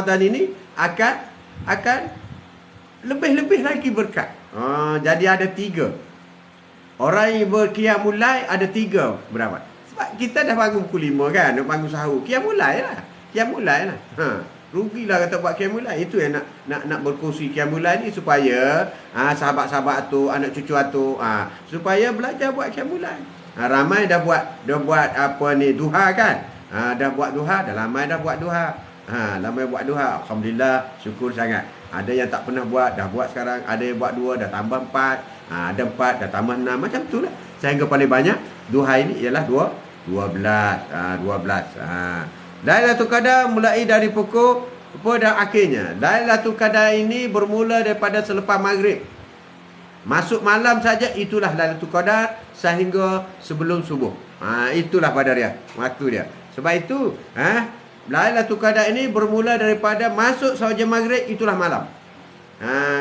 Ramadan ini akan lebih-lebih lagi berkat. Jadi ada 3. Orang yang berqiyamul lail ada 3 berapa? Sebab kita dah bangun pukul 5 kan, nak bangun sahur. Qiyamul lail lah. Qiyamul lail lah. Rugilah kata buat qiyamul lail. Itu yang nak berkongsi qiyamul lail ni supaya sahabat-sahabat tu, anak cucu tu supaya belajar buat qiyamul lail. Ramai dah buat apa ni, duha kan? Dah buat duha, dah ramai dah buat duha. Ramai buat duha. Alhamdulillah, syukur sangat. Ada yang tak pernah buat, dah buat sekarang. Ada yang buat 2, dah tambah 4. Ada 4, dah tambah 6. Macam tu lah. Sehingga paling banyak duha ini ialah 12. Lailatul Qadar mulai dari pukul pada akhirnya. Lailatul Qadar ini bermula daripada selepas maghrib. Masuk malam saja itulah Lailatul Qadar sehingga sebelum subuh. Itulah pada dia, waktu dia. Sebab itu, Lailatul Qadar ini bermula daripada masuk sahaja maghrib, itulah malam.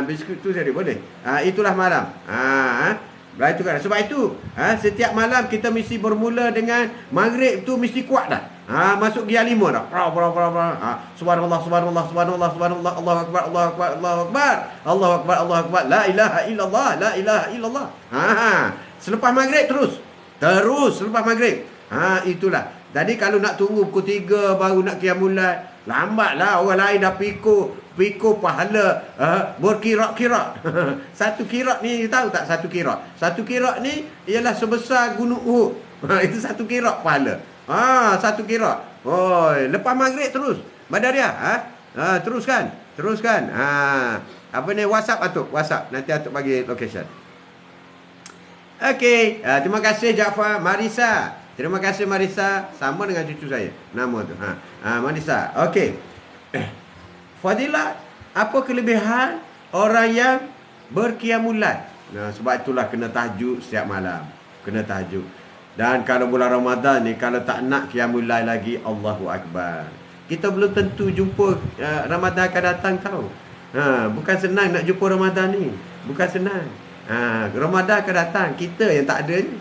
Biskut tu jadi boleh. Itulah malam. Lailatul Qadar. Sebab itu, setiap malam kita mesti bermula dengan maghrib tu mesti kuat dah. Masuk gia 5 dah. Subhanallah, subhanallah, subhanallah, subhanallah, Allahu akbar, Allahu akbar, Allahu akbar. Allahu akbar, Allahu akbar. La ilaha illallah, la ilaha illallah. Selepas maghrib terus selepas maghrib. Itulah. Jadi kalau nak tunggu pukul 3 baru nak qiyamul lail, lambatlah. Orang lain dah pikul pahala berkirak-kirak. Satu kirak ni tahu tak satu kirak? Satu kirak ni ialah sebesar gunung Uhud. Itu satu kirak pahala. Satu kirak. Lepas maghrib terus. Badaria, teruskan. Apa ni, WhatsApp Atuk, WhatsApp. Nanti Atuk bagi location. Okey, terima kasih Jaafar. Marisa. Terima kasih Marisa. Sama dengan cucu saya nama tu. Marisa. Okey. Fadilah, apa kelebihan orang yang berqiyamul lail? Sebab itulah kena tahajud setiap malam. Kena tahajud. Dan kalau bulan Ramadan ni, kalau tak nak qiyamul lail lagi, Allahu Akbar. Kita belum tentu jumpa Ramadan akan datang tau. Bukan senang nak jumpa Ramadan ni. Bukan senang. Ramadan akan datang. Kita yang tak ada ni.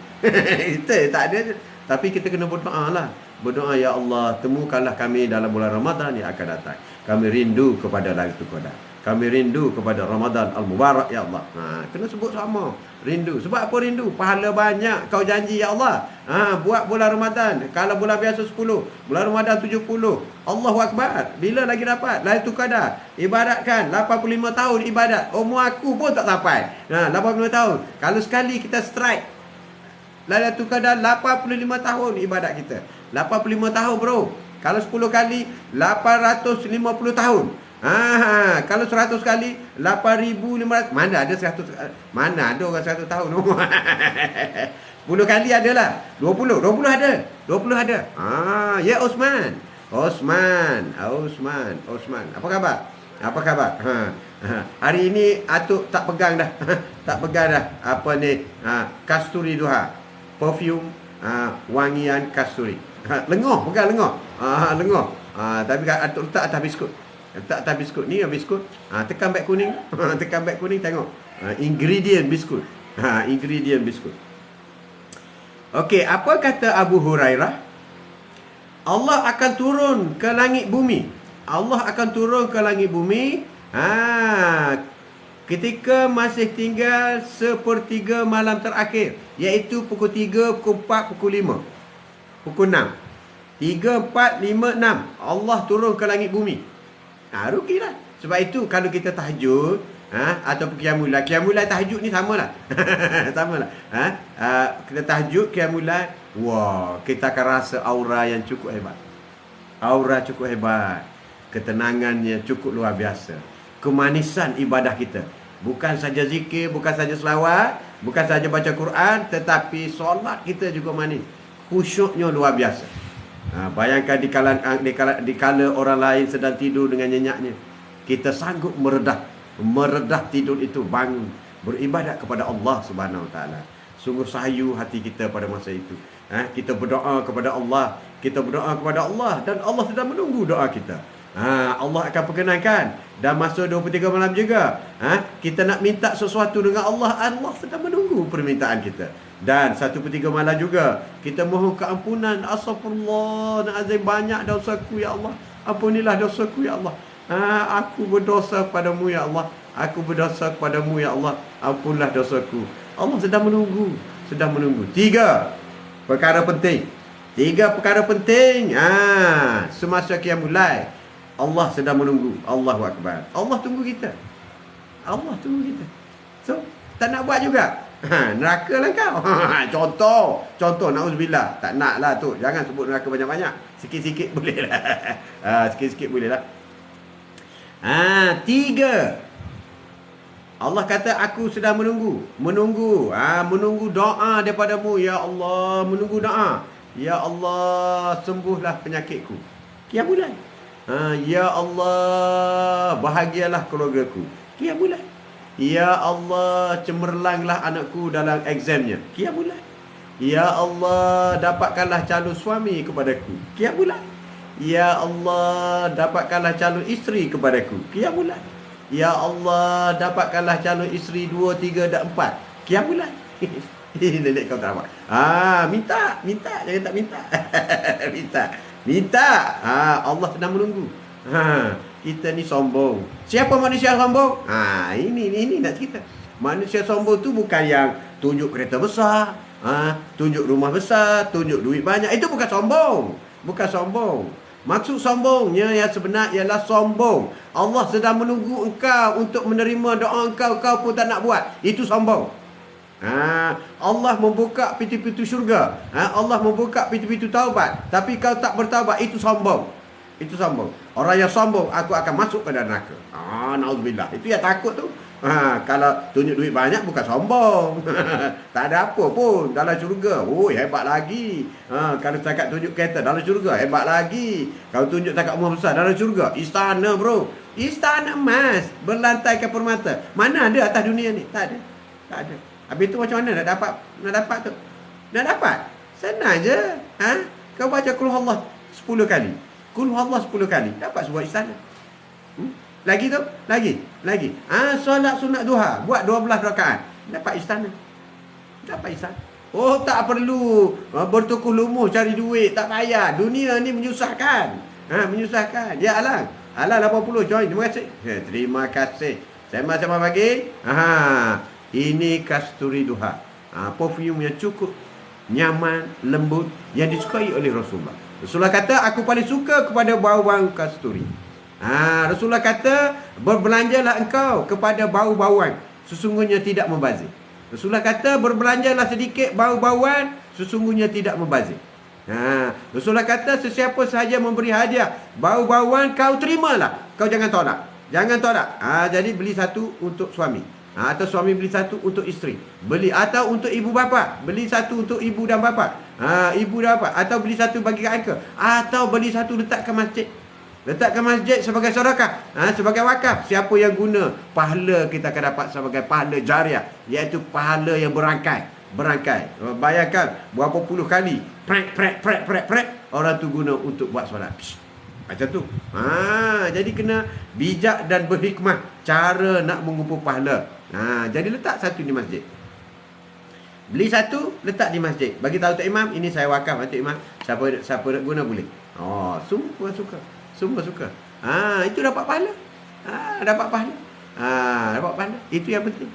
Kita yang tak ada je. Tapi kita kena berdoa lah. Berdoa, ya Allah, temukanlah kami dalam bulan Ramadan yang akan datang. Kami rindu kepada Lailatul Qadar. Kami rindu kepada Ramadan Al-Mubarak, ya Allah. Kena sebut sama. Rindu. Sebab apa rindu? Pahala banyak. Kau janji, ya Allah. Buat bulan Ramadan. Kalau bulan biasa 10. Bulan Ramadan 70. Allahu Akbar. Bila lagi dapat? Lailatul Qadar. Ibadatkan. 85 tahun ibadat. Umur aku pun tak sampai. 85 tahun. Kalau sekali kita strike Lailatul Qadar, 85 tahun ibadat kita. 85 tahun bro. Kalau 10 kali 850 tahun. Kalau 100 kali 8,500. Mana ada 100? Mana ada orang 100 tahun? 10 kali adalah 20 ada. 20 ada. Ya Osman. Apa khabar? Hari ini Atuk tak pegang dah. Apa ni? Kasturi Duha. Perfume wangian kasturi. Pegang lengoh. Tapi Atuk letak atas biskut. Ni biskut. Tekan beg kuning. Tengok. Ingredient biskut. Okey, apa kata Abu Hurairah? Allah akan turun ke langit bumi. Ketika masih tinggal sepertiga malam terakhir, iaitu pukul 3, pukul 4, pukul 5, pukul 6. 3, 4, 5, 6 Allah turun ke langit bumi. Rugilah. Sebab itu kalau kita tahajud, ataupun qiyamul lail tahajud ni samalah. Samalah. Kita tahajud qiyamul lail, wah, kita akan rasa aura yang cukup hebat. Aura cukup hebat. Ketenangannya cukup luar biasa. Kemanisan ibadah kita. Bukan saja zikir, bukan saja selawat, bukan saja baca Quran, tetapi solat kita juga manis. Khusyuknya luar biasa. Bayangkan di kala orang lain sedang tidur dengan nyenyaknya, kita sanggup meredah tidur itu, bangun beribadat kepada Allah Subhanahu Wa Taala. Sungguh sahayu hati kita pada masa itu. Kita berdoa kepada Allah, dan Allah sedang menunggu doa kita. Allah akan perkenankan. Dan masa 23 malam juga, kita nak minta sesuatu dengan Allah, Allah sedang menunggu permintaan kita. Dan 1/3 malam juga kita mohon keampunan. Astagfirullahalazim, banyak dosaku ya Allah, ampunilah dosaku ya Allah. Aku berdosa padamu ya Allah, aku berdosa padamu ya Allah, ampunlah dosaku. Allah sedang menunggu, sedang menunggu. 3 perkara penting. Semasa qiyamul lail, Allah sedang menunggu. Allahu Akbar. Allah tunggu kita. Allah tunggu kita. So, tak nak buat juga. Neraka lah kau. Contoh na'udzubillah. Tak nak lah tu. Jangan sebut neraka banyak-banyak. Sikit-sikit boleh lah. Sikit-sikit boleh lah. 3. Allah kata aku sedang menunggu. Menunggu doa daripadamu ya Allah. Menunggu doa. Ya Allah, sembuhlah penyakitku. Qiyamul lail. Ya Allah, bahagialah keluargaku. Qiyamul lail. Ya Allah, cemerlanglah anakku dalam examnya. Qiyamul lail. Ya Allah, dapatkanlah calon suami kepadaku. Qiyamul lail. Ya Allah, dapatkanlah calon isteri kepadaku. Qiyamul lail. Ya Allah, dapatkanlah calon isteri 2, 3 dan 4. Qiyamul lail. Nenek kau tak dapat. Minta. Jangan tak minta. Minta. Allah sedang menunggu. Kita ni sombong. Siapa manusia sombong? Ini nak cerita. Manusia sombong tu bukan yang tunjuk kereta besar, tunjuk rumah besar, tunjuk duit banyak. Itu bukan sombong. Bukan sombong. Maksud sombongnya yang sebenar ialah sombong. Allah sedang menunggu engkau untuk menerima doa engkau, kau pun tak nak buat. Itu sombong. Allah membuka pintu-pintu syurga. Allah membuka pintu-pintu taubat, tapi kau tak bertaubat. Itu sombong. Itu sombong. Orang yang sombong, aku akan masuk ke neraka. Na'udzubillah. Itu yang takut tu. Kalau tunjuk duit banyak bukan sombong. Tak ada apa pun dalam syurga. Hebat lagi. Kalau cakap tunjuk kereta dalam syurga, hebat lagi. Kalau tunjuk cakap rumah besar dalam syurga, istana bro. Istana emas berlantaikan permata. Mana ada atas dunia ni? Tak ada. Tak ada. Habis tu macam mana nak dapat tu? Nak dapat? Senang je. Kau baca Qul Huwallah 10 kali. Qul Huwallah 10 kali. Dapat sebuah istana. Lagi tu? Lagi. Solat sunat duha. Buat 12 rakaat. Dapat istana. Tak perlu bertukuh lumuh cari duit. Tak payah. Dunia ni menyusahkan. Menyusahkan. Ya Alang 80 join. Terima kasih. Terima kasih. Sama-sama bagi. Ini kasturi duha. Perfume yang cukup nyaman, lembut, yang disukai oleh Rasulullah. Rasulullah kata, aku paling suka kepada bau-bau kasturi. Rasulullah kata, berbelanjalah engkau kepada bau-bauan, sesungguhnya tidak membazir. Rasulullah kata, berbelanjalah sedikit bau-bauan, sesungguhnya tidak membazir. Rasulullah kata, sesiapa sahaja memberi hadiah bau-bauan, kau terimalah. Kau jangan tolak. Jadi beli satu untuk suami, atau suami beli satu untuk isteri, atau untuk ibu bapa, beli satu untuk ibu dan bapa, ibu dan bapa, atau beli satu bagi angka, atau beli satu letakkan masjid sebagai sedekah, sebagai wakaf. Siapa yang guna, pahala kita akan dapat sebagai pahala jariah, iaitu pahala yang berangkai. Bayangkan berapa puluh kali prek orang tu guna untuk buat solat. Macam tu. Jadi kena bijak dan berhikmah cara nak mengumpul pahala. Jadi letak satu di masjid. Beli satu, letak di masjid. Bagi tahu Tok Imam, ini saya wakaf Tok Imam. Siapa nak guna boleh. Semua suka. Itu dapat pahala. Dapat pahala. Itu yang penting.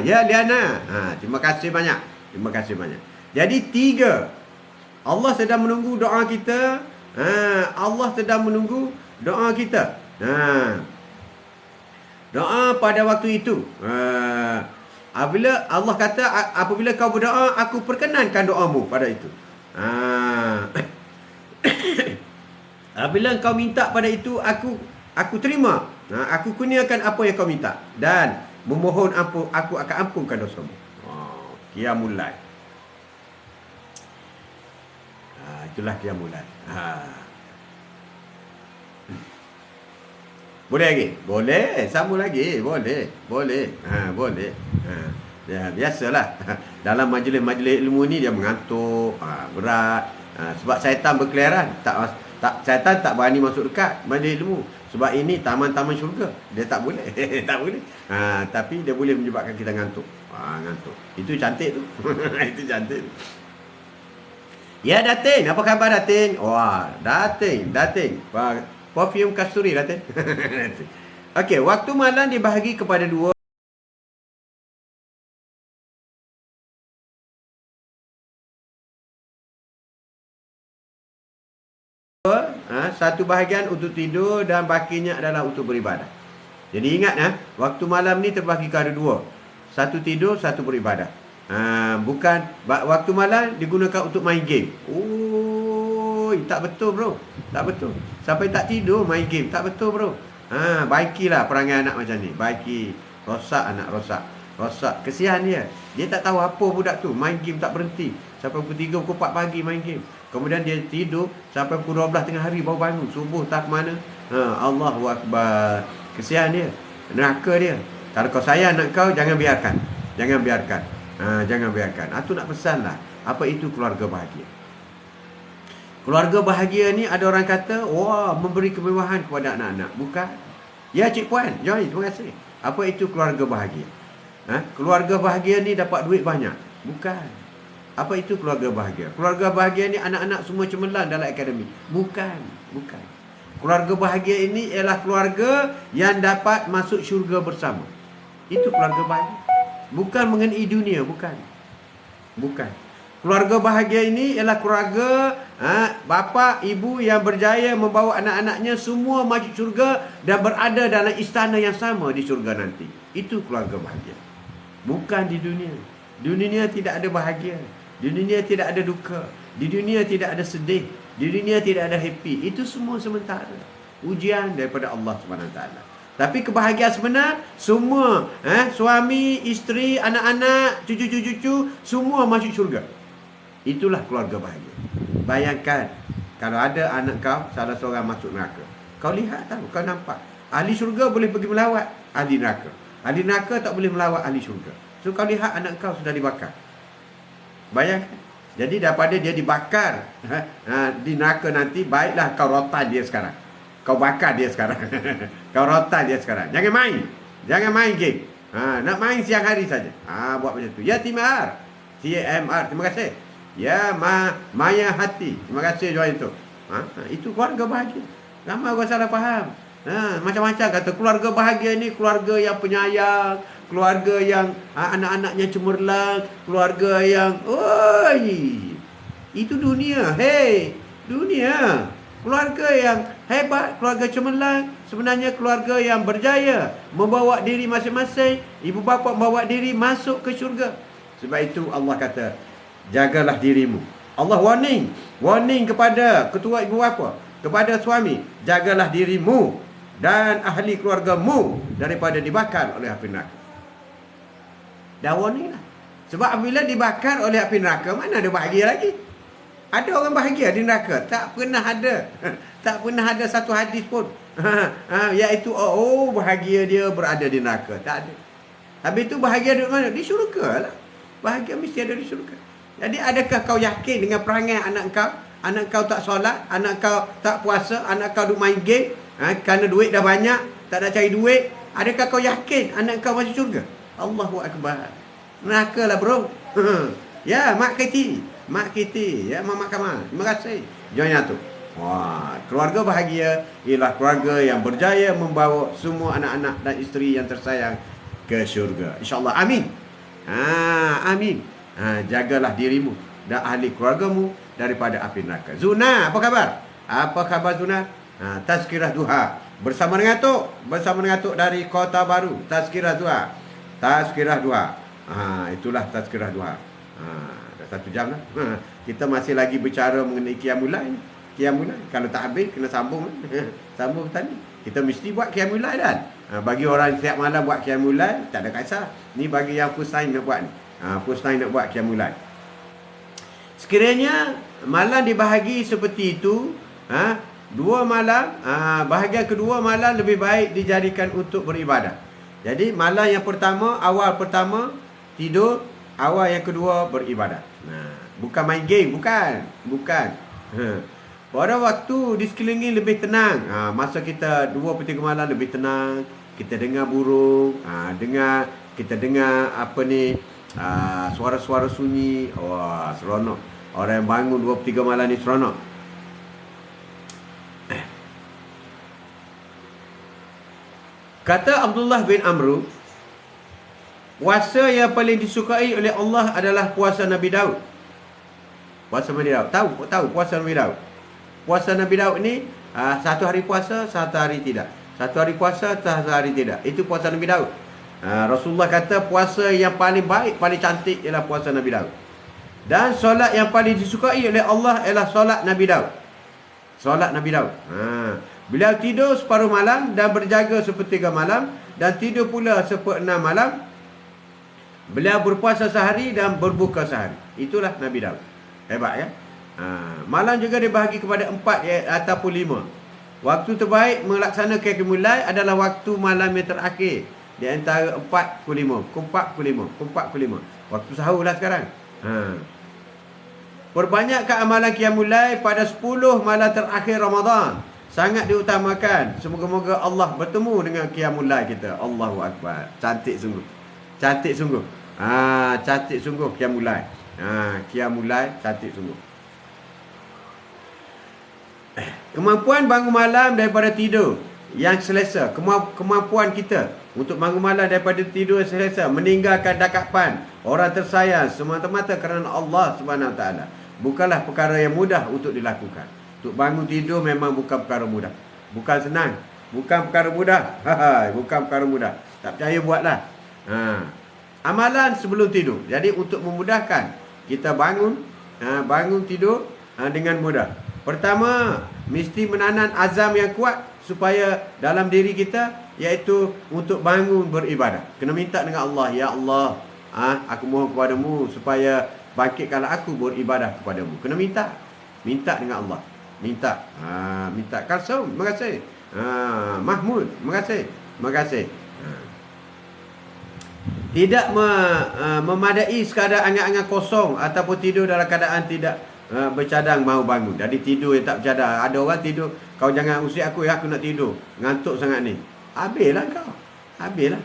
Ya Liana. Terima kasih banyak. Jadi 3. Allah sedang menunggu doa kita. Allah sedang menunggu doa kita. Doa pada waktu itu. Apabila Allah kata, apabila kau berdoa, aku perkenankan doamu pada itu. Apabila kau minta pada itu, aku terima. Aku kurniakan apa yang kau minta. Dan memohon ampun, aku akan ampunkan dosamu. Qiyamul Lail. Itulah Qiyamul Lail. Boleh lagi? Boleh. Sambung lagi. Boleh. Boleh. Boleh. Ya, biasalah. Dalam majlis-majlis ilmu ni dia mengantuk, berat. Sebab syaitan berkeliaran. Syaitan tak berani masuk dekat majlis ilmu. Sebab ini taman-taman syurga. Dia tak boleh. Tak boleh. Tapi dia boleh menyebabkan kita ngantuk. Ngantuk. Itu cantik tu. Itu cantik tu. Ya, Datin. Apa khabar, Datin? Wah, Datin. Perfume kasturi, Datin. Okey, waktu malam dibahagi kepada dua. Satu bahagian untuk tidur dan bahagiannya adalah untuk beribadah. Jadi ingat, waktu malam ni terbahagi kepada dua. Satu tidur, satu beribadah. Bukan waktu malam digunakan untuk main game. Tak betul, bro. Tak betul. Sampai tak tidur main game. Tak betul, bro. Baikilah perangai anak macam ni. Baiki. Rosak anak, rosak. Kesian dia. Dia tak tahu apa budak tu. Main game tak berhenti. Sampai pukul 3, pukul 4 pagi main game. Kemudian dia tidur sampai pukul 12 tengah hari baru bangun. Subuh tak ke mana. Allahu Akbar. Kesian dia. Neraka dia. Kalau kau sayang anak kau, jangan biarkan. Jangan biarkan. Itu nak pesan lah. Apa itu keluarga bahagia? Keluarga bahagia ni ada orang kata, wah, memberi kemewahan kepada anak-anak. Bukan. Ya, Cik Puan. Joy, terima kasih. Apa itu keluarga bahagia? Keluarga bahagia ni dapat duit banyak. Bukan. Apa itu keluarga bahagia? Keluarga bahagia ni anak-anak semua cemerlang dalam akademik. Bukan. Keluarga bahagia ini ialah keluarga yang dapat masuk syurga bersama. Itu keluarga bahagia. Bukan mengenai dunia, bukan. Keluarga bahagia ini ialah keluarga bapa, ibu yang berjaya membawa anak-anaknya semua masuk syurga dan berada dalam istana yang sama di syurga nanti. Itu keluarga bahagia. Bukan di dunia. Di dunia tidak ada bahagia. Di dunia tidak ada duka. Di dunia tidak ada sedih. Di dunia tidak ada happy. Itu semua sementara. Ujian daripada Allah SWT. Tapi kebahagiaan sebenar, semua suami, isteri, anak-anak, cucu-cucu semua masuk syurga. Itulah keluarga bahagia. Bayangkan kalau ada anak kau salah seorang masuk neraka. Kau lihat tahu, kau nampak. Ahli syurga boleh pergi melawat ahli neraka. Ahli neraka tak boleh melawat ahli syurga. So kau lihat anak kau sudah dibakar. Bayangkan. Jadi daripada dia dibakar di neraka nanti, baiklah kau rotan dia sekarang. Kau bakar dia sekarang. Kau rotan dia sekarang. Jangan main game. Nak main siang hari saja. Buat macam tu. Ya TMR. terima kasih. Ya Maya Hati. Terima kasih join tu. Itu keluarga bahagia. Ramai orang salah faham. Macam-macam kata keluarga bahagia ni keluarga yang penyayang, keluarga yang anak-anaknya cemerlang, keluarga yang itu dunia. Dunia. Keluarga yang hebat, keluarga cemerlang, sebenarnya keluarga yang berjaya membawa diri masing-masing, ibu bapa membawa diri masuk ke syurga. Sebab itu Allah kata, jagalah dirimu. Allah warning kepada ketua ibu bapa, kepada suami, jagalah dirimu dan ahli keluargamu daripada dibakar oleh api neraka. Dah warning lah. Sebab apabila dibakar oleh api neraka, mana ada bahagia lagi? Ada orang bahagia di neraka? Tak pernah ada. Tak pernah ada satu hadis pun iaitu bahagia dia berada di neraka. Tak ada. Habis itu bahagia di mana? Di syurga lah. Bahagia mesti ada di syurga. Jadi adakah kau yakin dengan perangai anak kau? Anak kau tak solat, anak kau tak puasa, anak kau duk main game, kerana duit dah banyak, tak nak cari duit. Adakah kau yakin anak kau masuk syurga? Allahu Akbar. Neraka lah, bro. Ya, Mak Kiti, ya, Mak Kamal. Terima kasih. Join tu. Wah, keluarga bahagia ialah keluarga yang berjaya membawa semua anak-anak dan isteri yang tersayang ke syurga. InsyaAllah. Amin. Amin. Jagalah dirimu dan ahli keluargamu daripada api neraka. Zuna, apa khabar? Apa khabar Zuna? Tazkirah duha. Bersama dengan Tok dari Kota Baru, Tazkirah Duha. Tazkirah Duha. Itulah Tazkirah Duha. Dah 1 jam lah. Kita masih lagi bicara mengenai Qiyamul Lail. Qiyamul Lail. Kalau tak habis, kena sambung. Sambung tadi. Kita mesti buat Qiyamul Lail kan. Bagi orang setiap malam buat Qiyamul Lail, tak ada kisah. Ni bagi yang first time nak buat ni. First time nak buat Qiyamul Lail. Sekiranya malam dibahagi seperti itu, 2 malam, bahagian kedua malam lebih baik dijadikan untuk beribadah. Jadi malam yang pertama, awal pertama tidur, awal yang kedua beribadah. Bukan main game, bukan. Pada waktu di sekeliling lebih tenang. Masa kita 2/3 malam lebih tenang, kita dengar burung, kita dengar suara-suara sunyi. Wah, seronok. Orang yang bangun 2/3 malam ni seronok. Kata Abdullah bin Amru, puasa yang paling disukai oleh Allah adalah puasa Nabi Daud. Puasa Nabi Daud. Tahu puasa Nabi Daud. Puasa Nabi Daud ni 1 hari puasa, 1 hari tidak. 1 hari puasa, 1 hari tidak. Itu puasa Nabi Daud. Rasulullah kata puasa yang paling baik, paling cantik ialah puasa Nabi Daud. Dan solat yang paling disukai oleh Allah ialah solat Nabi Daud. Solat Nabi Daud. Beliau tidur separuh malam dan berjaga 1/3 malam, dan tidur pula 1/6 malam. Beliau berpuasa sehari dan berbuka sehari. Itulah Nabi Daud. Hebat kan? Malam juga dibahagi kepada 4 ataupun 5. Waktu terbaik melaksanakan Qiyamul Lail adalah waktu malam yang terakhir, di antara 4 ke 5. 4 ke 5. Waktu sahur lah sekarang. Perbanyakkan amalan Qiyamul Lail pada 10 malam terakhir Ramadan. Sangat diutamakan. Semoga-moga Allah bertemu dengan Qiyamul Lail kita. Allahu Akbar. Cantik sungguh. Cantik sungguh. Cantik sungguh Qiyamul Lail. Qiyamul Lail cantik sungguh. Kemampuan bangun malam daripada tidur yang selesa. Kemampuan kita untuk bangun malam daripada tidur yang selesa, meninggalkan dakapan orang tersayang semata-mata kerana Allah Subhanahu Wa Taala, bukanlah perkara yang mudah untuk dilakukan. Untuk bangun tidur memang bukan perkara mudah. Bukan senang. Bukan perkara mudah. Bukan perkara mudah. Tak percaya buatlah. Amalan sebelum tidur. Jadi untuk memudahkan kita bangun tidur dengan mudah. Pertama, mesti menanam azam yang kuat supaya dalam diri kita, iaitu untuk bangun beribadah. Kena minta dengan Allah, ya Allah, aku mohon kepadamu supaya bangkitkanlah aku beribadah kepadamu. Kena minta. Minta dengan Allah. Minta. Kalsum, terima kasih. Mahmud, terima kasih. Terima kasih. Tidak memadai sekadar angan-angan kosong ataupun tidur dalam keadaan tidak bercadang mahu bangun. Jadi tidur yang tak bercadang. Ada orang tidur, kau jangan usik aku ya, aku nak tidur. Ngantuk sangat ni. Habislah kau. Habislah.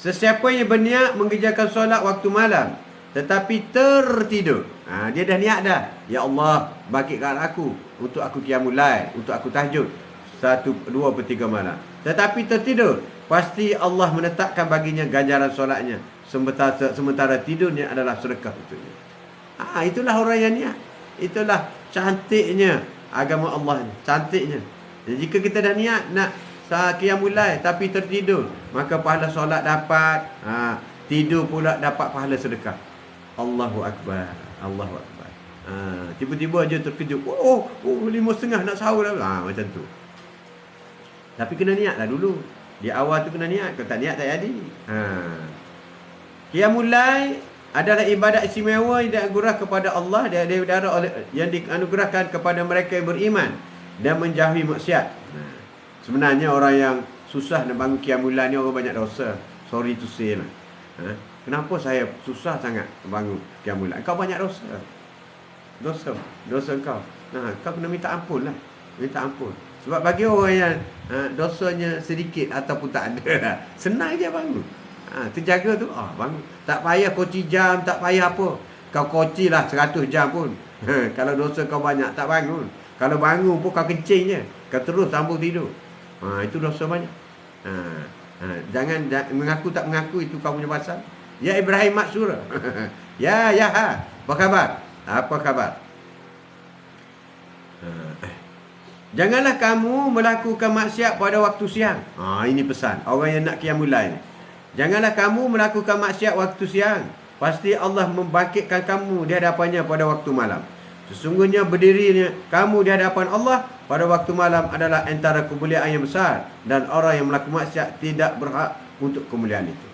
Sesiapa yang berniat mengerjakan solat waktu malam tetapi tertidur, dia dah niat dah, ya Allah, bangkitkan aku untuk aku Qiyamul Lail, untuk aku tahajud 1/2/3 malam, tetapi tertidur, pasti Allah menetapkan baginya ganjaran solatnya, sementara tidurnya adalah sedekah untuknya. Itulah orang yang niat. Itulah cantiknya agama Allah ni, cantiknya. Jadi jika kita dah niat nak Qiyamul Lail tapi tertidur, maka pahala solat dapat, tidur pula dapat pahala sedekah. Allahu Akbar. Allahu Akbar. Tiba-tiba aja terkejut. 5:30 nak sahur dah. Macam tu. Tapi kena niat lah dulu. Di awal tu kena niat. Kalau tak niat tak jadi. Qiyamul Lail adalah ibadat istimewa yang dianugerahkan kepada Allah, yang dianugerahkan kepada mereka yang beriman dan menjauhi maksiat. Sebenarnya orang yang susah nak bangun Qiyamul Lail ni orang banyak dosa. Sorry to say lah. Kenapa saya susah sangat bangun Qiyamul Lail? Kau banyak dosa. Dosa kau. Kau kena minta ampun lah. Minta ampun. Sebab bagi orang yang dosanya sedikit ataupun tak ada lah, senang je bangun. Terjaga tu, bangun. Tak payah koci jam, tak payah apa. Kau koci lah 100 jam pun. Kalau dosa kau banyak, tak bangun. Kalau bangun pun kau kencing je. Kau terus sambung tidur. Itu dosa banyak. Jangan mengaku tak mengaku, itu kau punya pasal. Ya Ibrahim Maksura. Apa khabar? Apa khabar? Janganlah kamu melakukan maksiat pada waktu siang. Ini pesan orang yang nak qiyamul lail. Janganlah kamu melakukan maksiat waktu siang. Pasti Allah membangkitkan kamu di hadapannya pada waktu malam. Sesungguhnya berdirinya kamu di hadapan Allah pada waktu malam adalah antara kemuliaan yang besar. Dan orang yang melakukan maksiat tidak berhak untuk kemuliaan itu.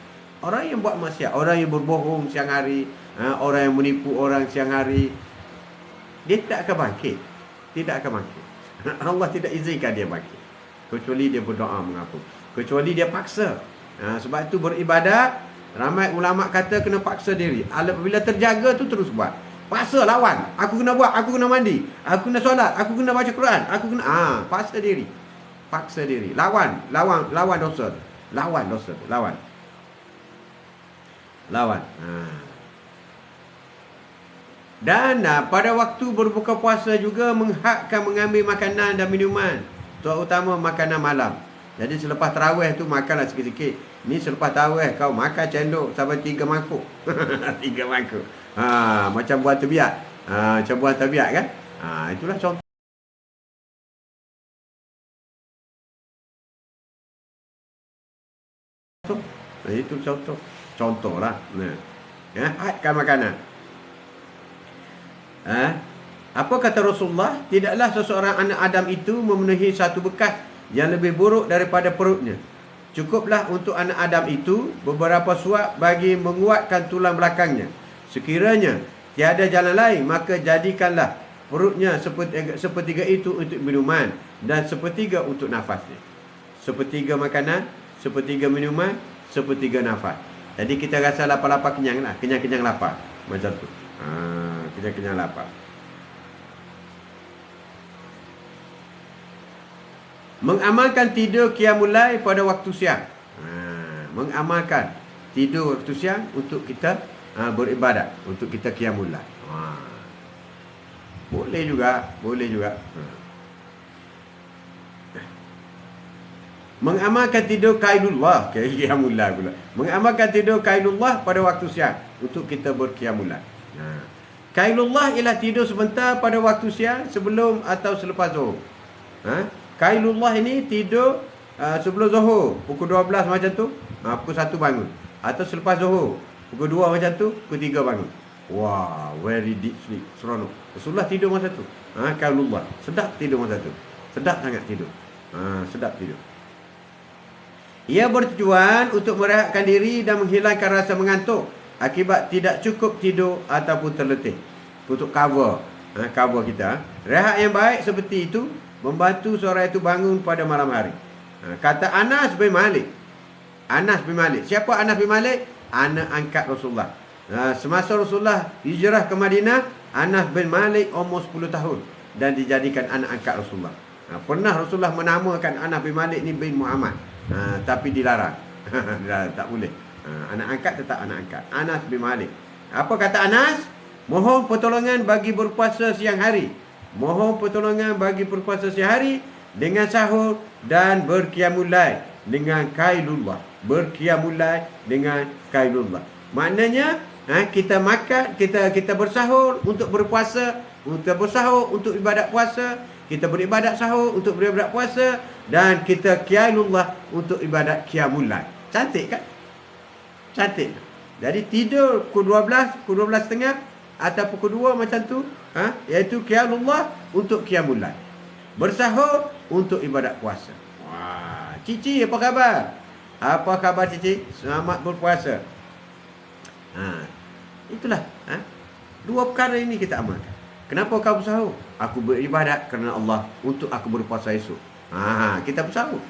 Orang yang buat maksiat, orang yang berbohong siang hari, orang yang menipu orang siang hari, dia tak akan bangkit. Tidak akan bangkit. Allah tidak izinkan dia bangkit. Kecuali dia berdoa mengaku. Kecuali dia paksa. Sebab itu beribadat, ramai ulama kata kena paksa diri. Apabila terjaga tu terus buat. Paksa lawan. Aku kena buat, aku kena mandi, aku kena solat, aku kena baca Quran, aku kena paksa diri. Paksa diri. Lawan dosa. Lawan dosa. Lawan. Dan pada waktu berbuka puasa juga menghakkan mengambil makanan dan minuman, terutama makanan malam. Jadi selepas tarawih tu makanlah sikit-sikit. Ni selepas tarawih kau makan cendok sampai 3 mangkuk. 3 mangkuk. Macam buah terbiak. Macam buah terbiak kan? Itulah contoh. Itu contohlah. Hadkan makanan. Apa kata Rasulullah? Tidaklah seseorang anak Adam itu memenuhi satu bekas yang lebih buruk daripada perutnya. Cukuplah untuk anak Adam itu beberapa suap bagi menguatkan tulang belakangnya. Sekiranya tiada jalan lain, maka jadikanlah perutnya sepertiga itu untuk minuman dan sepertiga untuk nafasnya. Sepertiga makanan, sepertiga minuman, sepertiga nafas. Jadi kita rasa lapar-lapar kenyang lah. Kenyang-kenyang lapar. Macam tu. Kenyang-kenyang lapar. Mengamalkan tidur qiyamul lail pada waktu siang. Mengamalkan tidur waktu siang untuk kita beribadat, untuk kita qiyamul lail. Boleh juga. Mengamalkan tidur qailullah, qiyamul lail pula. Mengamalkan tidur qailullah pada waktu siang untuk kita berqiyamul lail. Qailullah ialah tidur sebentar pada waktu siang sebelum atau selepas zuhur. Qailullah ini tidur sebelum zuhur, pukul 12 macam tu, pukul 1 bangun. Atau selepas zuhur, pukul 2 macam tu, pukul 3 bangun. Wah, very deep sleep, seronok. Rasulullah tidur masa tu. Qailullah, sedap tidur masa tu. Sedap sangat tidur. Sedap tidur. Ia bertujuan untuk merehatkan diri dan menghilangkan rasa mengantuk akibat tidak cukup tidur ataupun terletih. Untuk cover kita. Rehat yang baik seperti itu membantu seorang itu bangun pada malam hari. Kata Anas bin Malik. Siapa Anas bin Malik? Anak angkat Rasulullah. Semasa Rasulullah hijrah ke Madinah, Anas bin Malik umur 10 tahun dan dijadikan anak angkat Rasulullah. Pernah Rasulullah menamakan Anas bin Malik ni bin Muhammad, tapi dilarang. Tak boleh. Anak angkat tetap anak angkat. Anas bin Malik. Apa kata Anas? Mohon pertolongan bagi berpuasa siang hari. Mohon pertolongan bagi berpuasa siang hari dengan sahur dan berqiyamul lail dengan qailullah. Berqiyamul lail dengan qailullah. Maknanya kita makan, kita bersahur untuk berpuasa, kita bersahur untuk ibadat puasa, kita beribadat sahur untuk beribadat puasa, dan kita qailullah untuk ibadat qiyamul lail. Cantik kan? Cantik. Jadi tidur pukul 12, pukul 12.30 atau pukul 2 macam tu, iaitu qiyamullah untuk qiyamul lail. Bersahur untuk ibadat puasa. Wah, Cici apa khabar? Apa khabar Cici? Selamat berpuasa. Itulah, 2 perkara ini kita amalkan. Kenapa kau bersahur? Aku beribadat kerana Allah untuk aku berpuasa esok. Kita bersahur.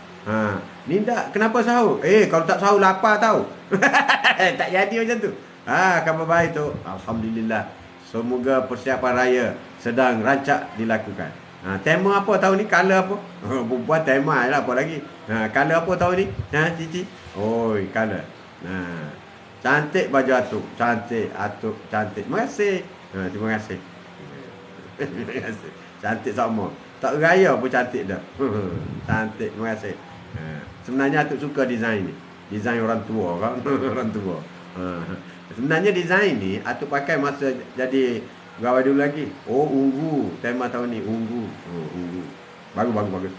Ni tak, kenapa sahur? Kalau tak sahur lapar tau. Tak jadi macam tu. Khabar baik tu. Alhamdulillah. Semoga persiapan raya sedang rancak dilakukan. Tema apa tahun ni? Color apa? Buat tema lah, apa lagi? Color apa tahun ni? Cici? Oi, color. Cantik baju atuk. Cantik atuk, cantik. Terima kasih. Terima kasih. Terima kasih. Cantik sama. Tak raya pun cantik dah. Cantik. Terima kasih. Sebenarnya atuk suka design ni. Design orang tua kan. Orang tua. Sebenarnya design ni atuk pakai masa jadi pegawai dulu lagi. Ungu. Tema tahun ni ungu. Ungu. Bagus.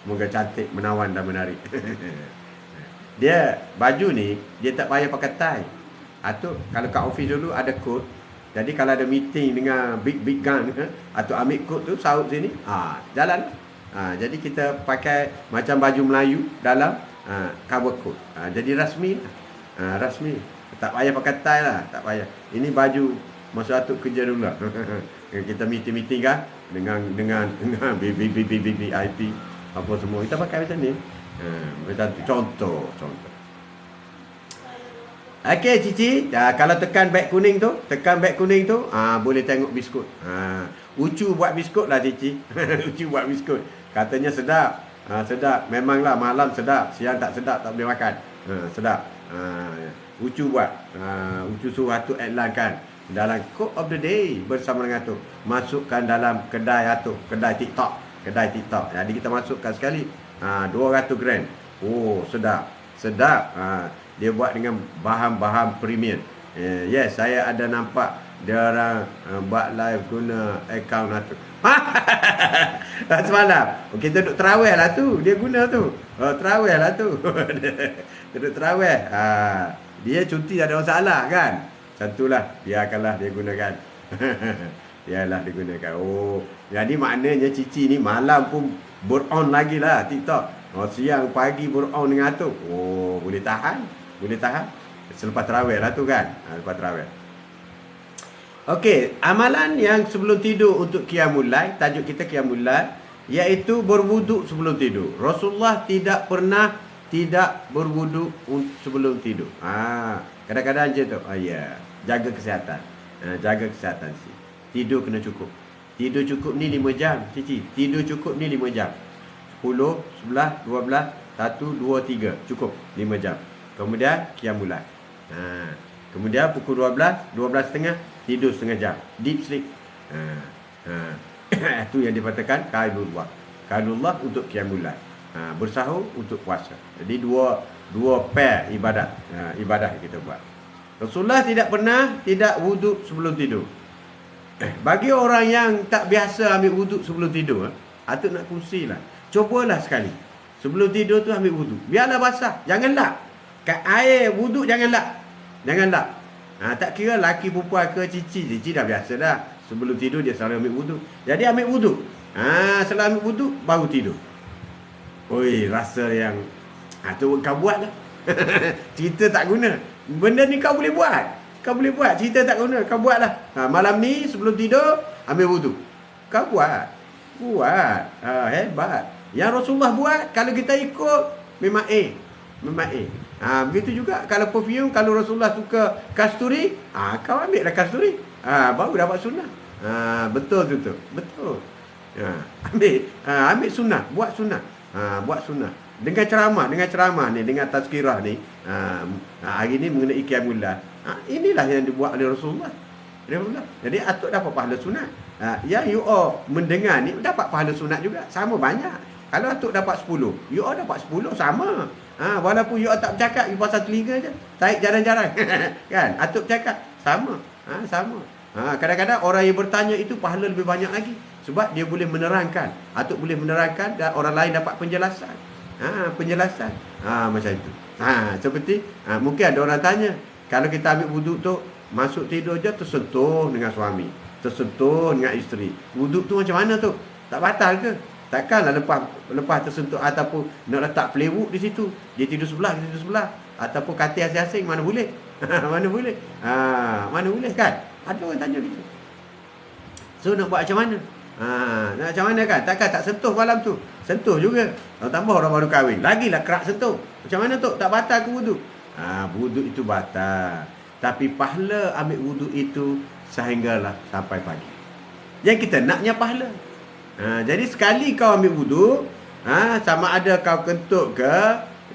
Semoga cantik, menawan dan menarik. Dia baju ni dia tak payah pakai tie. Atau kalau kat office dulu ada coat. Jadi kalau ada meeting dengan big gun atau ambil coat tu saut sini, jalan. Jadi kita pakai macam baju Melayu dalam cover coat. Jadi rasmi lah. Rasmi. Tak payah pakai tie lah, tak payah. Ini baju masa atuk kerja dulu lah. Kita meeting kan dengan VIP apa semua kita pakai macam ni. Macam tu contoh. Okey Cici, kalau tekan beg kuning tu, boleh tengok biskut. Ucu buat biskut lah Cici. Ucu buat biskut. Katanya sedap. Sedap. Memanglah malam sedap, siang tak sedap tak boleh makan. Sedap. Ucu buat. Ucu suruh Atuk iklankan dalam Quote of the Day bersama dengan Atuk. Masukkan dalam kedai Atuk, kedai TikTok. Jadi kita masukkan sekali 200 gram. Oh, sedap. Dia buat dengan bahan-bahan premium. Yes, saya ada nampak dia orang buat live guna akaun Atuk. Semalam kita duduk terawih lah tu. Dia guna tu. Terawih lah tu. Duduk terawih. Dia cuti tak ada masalah kan. Tentulah biarkanlah dia gunakan. Biarlah dia gunakan. Oh, jadi maknanya Cici ni malam pun ber-on lagi lah TikTok. Siang pagi ber-on dengan Atuk. Oh, boleh tahan. Selepas tarawih lah tu kan. Lepas tarawih. Okey, amalan yang sebelum tidur untuk qiyamul lail, tajuk kita qiyamul lail, iaitu berwuduk sebelum tidur. Rasulullah tidak pernah tidak berwuduk sebelum tidur. Kadang-kadang je tu. Ya, jaga kesihatan. Jaga kesihatan sih. Tidur kena cukup. Tidur cukup ni 5 jam, Cici. Tidur cukup ni 5 jam. 10, 11, 12, 1, 2, 3. Cukup 5 jam. Kemudian qiyamul lail. Kemudian pukul 12:30 tidur setengah jam. Deep sleep. Itu yang dikatakan qailullah untuk qiyamul lail. Bersahur untuk puasa. Jadi dua pair ibadat. Ibadah kita buat. Rasulullah tidak pernah tidak wuduk sebelum tidur. Bagi orang yang tak biasa ambil wuduk sebelum tidur, Atuk nak kongsilah. Cubalah sekali. Sebelum tidur tu ambil wuduk. Biarlah basah, jangan lap. Kat air wuduk jangan lap. Tak kira laki perempuan ke Cici dah biasa dah. Sebelum tidur dia selalu ambil wuduk. Jadi ambil wuduk. Setelah ambil wuduk baru tidur. Oi, rasa yang tu kau buat lah. Cerita tak guna. Benda ni kau boleh buat. Cerita tak guna. Kau buat lah. Malam ni sebelum tidur ambil wuduk. Kau buat. Hebat. Yang Rasulullah buat, kalau kita ikut memang begitu juga kalau perfume, kalau Rasulullah suka kasturi, kau ambil lah kasturi. Baru dapat sunnah. Betul. Ambil sunnah, buat sunnah. Dengan ceramah ni, dengan tazkirah ni, hari ni mengenai qiyamul lail. Inilah yang dibuat oleh Rasulullah. Jadi Atuk dapat pahala sunat. Yang you all mendengar ni dapat pahala sunat juga, sama banyak. Kalau Atuk dapat 10, you all dapat 10 sama. Walaupun you all tak bercakap, you pasal telinga je, tarik jarang-jarang. Kan? Atuk bercakap sama. Kadang-kadang orang yang bertanya itu pahala lebih banyak lagi, sebab dia boleh menerangkan. Atuk boleh menerangkan dan orang lain dapat penjelasan. Macam itu. Seperti mungkin ada orang tanya, kalau kita ambil wuduk tu, masuk tidur je tersentuh dengan suami, tersentuh dengan isteri, wuduk tu macam mana tu? Tak batal ke? Takkanlah lepas tersentuh ataupun nak letak plywood di situ, dia tidur sebelah, kita tidur sebelah, ataupun katil asing-asing, mana boleh? Mana boleh kan? Ada orang tanya gitu. So nak buat macam mana? Nak macam mana kan? Takkan tak sentuh malam tu. Sentuh juga. Tambah orang baru kahwin, lagilah kerak sentuh. Macam mana tu? Tak batal ke wuduk? Wuduk itu batal. Tapi pahala ambil wuduk itu sehinggalah sampai pagi. Yang kita naknya pahala. Jadi sekali kau ambil wuduk, sama ada kau kentut ke,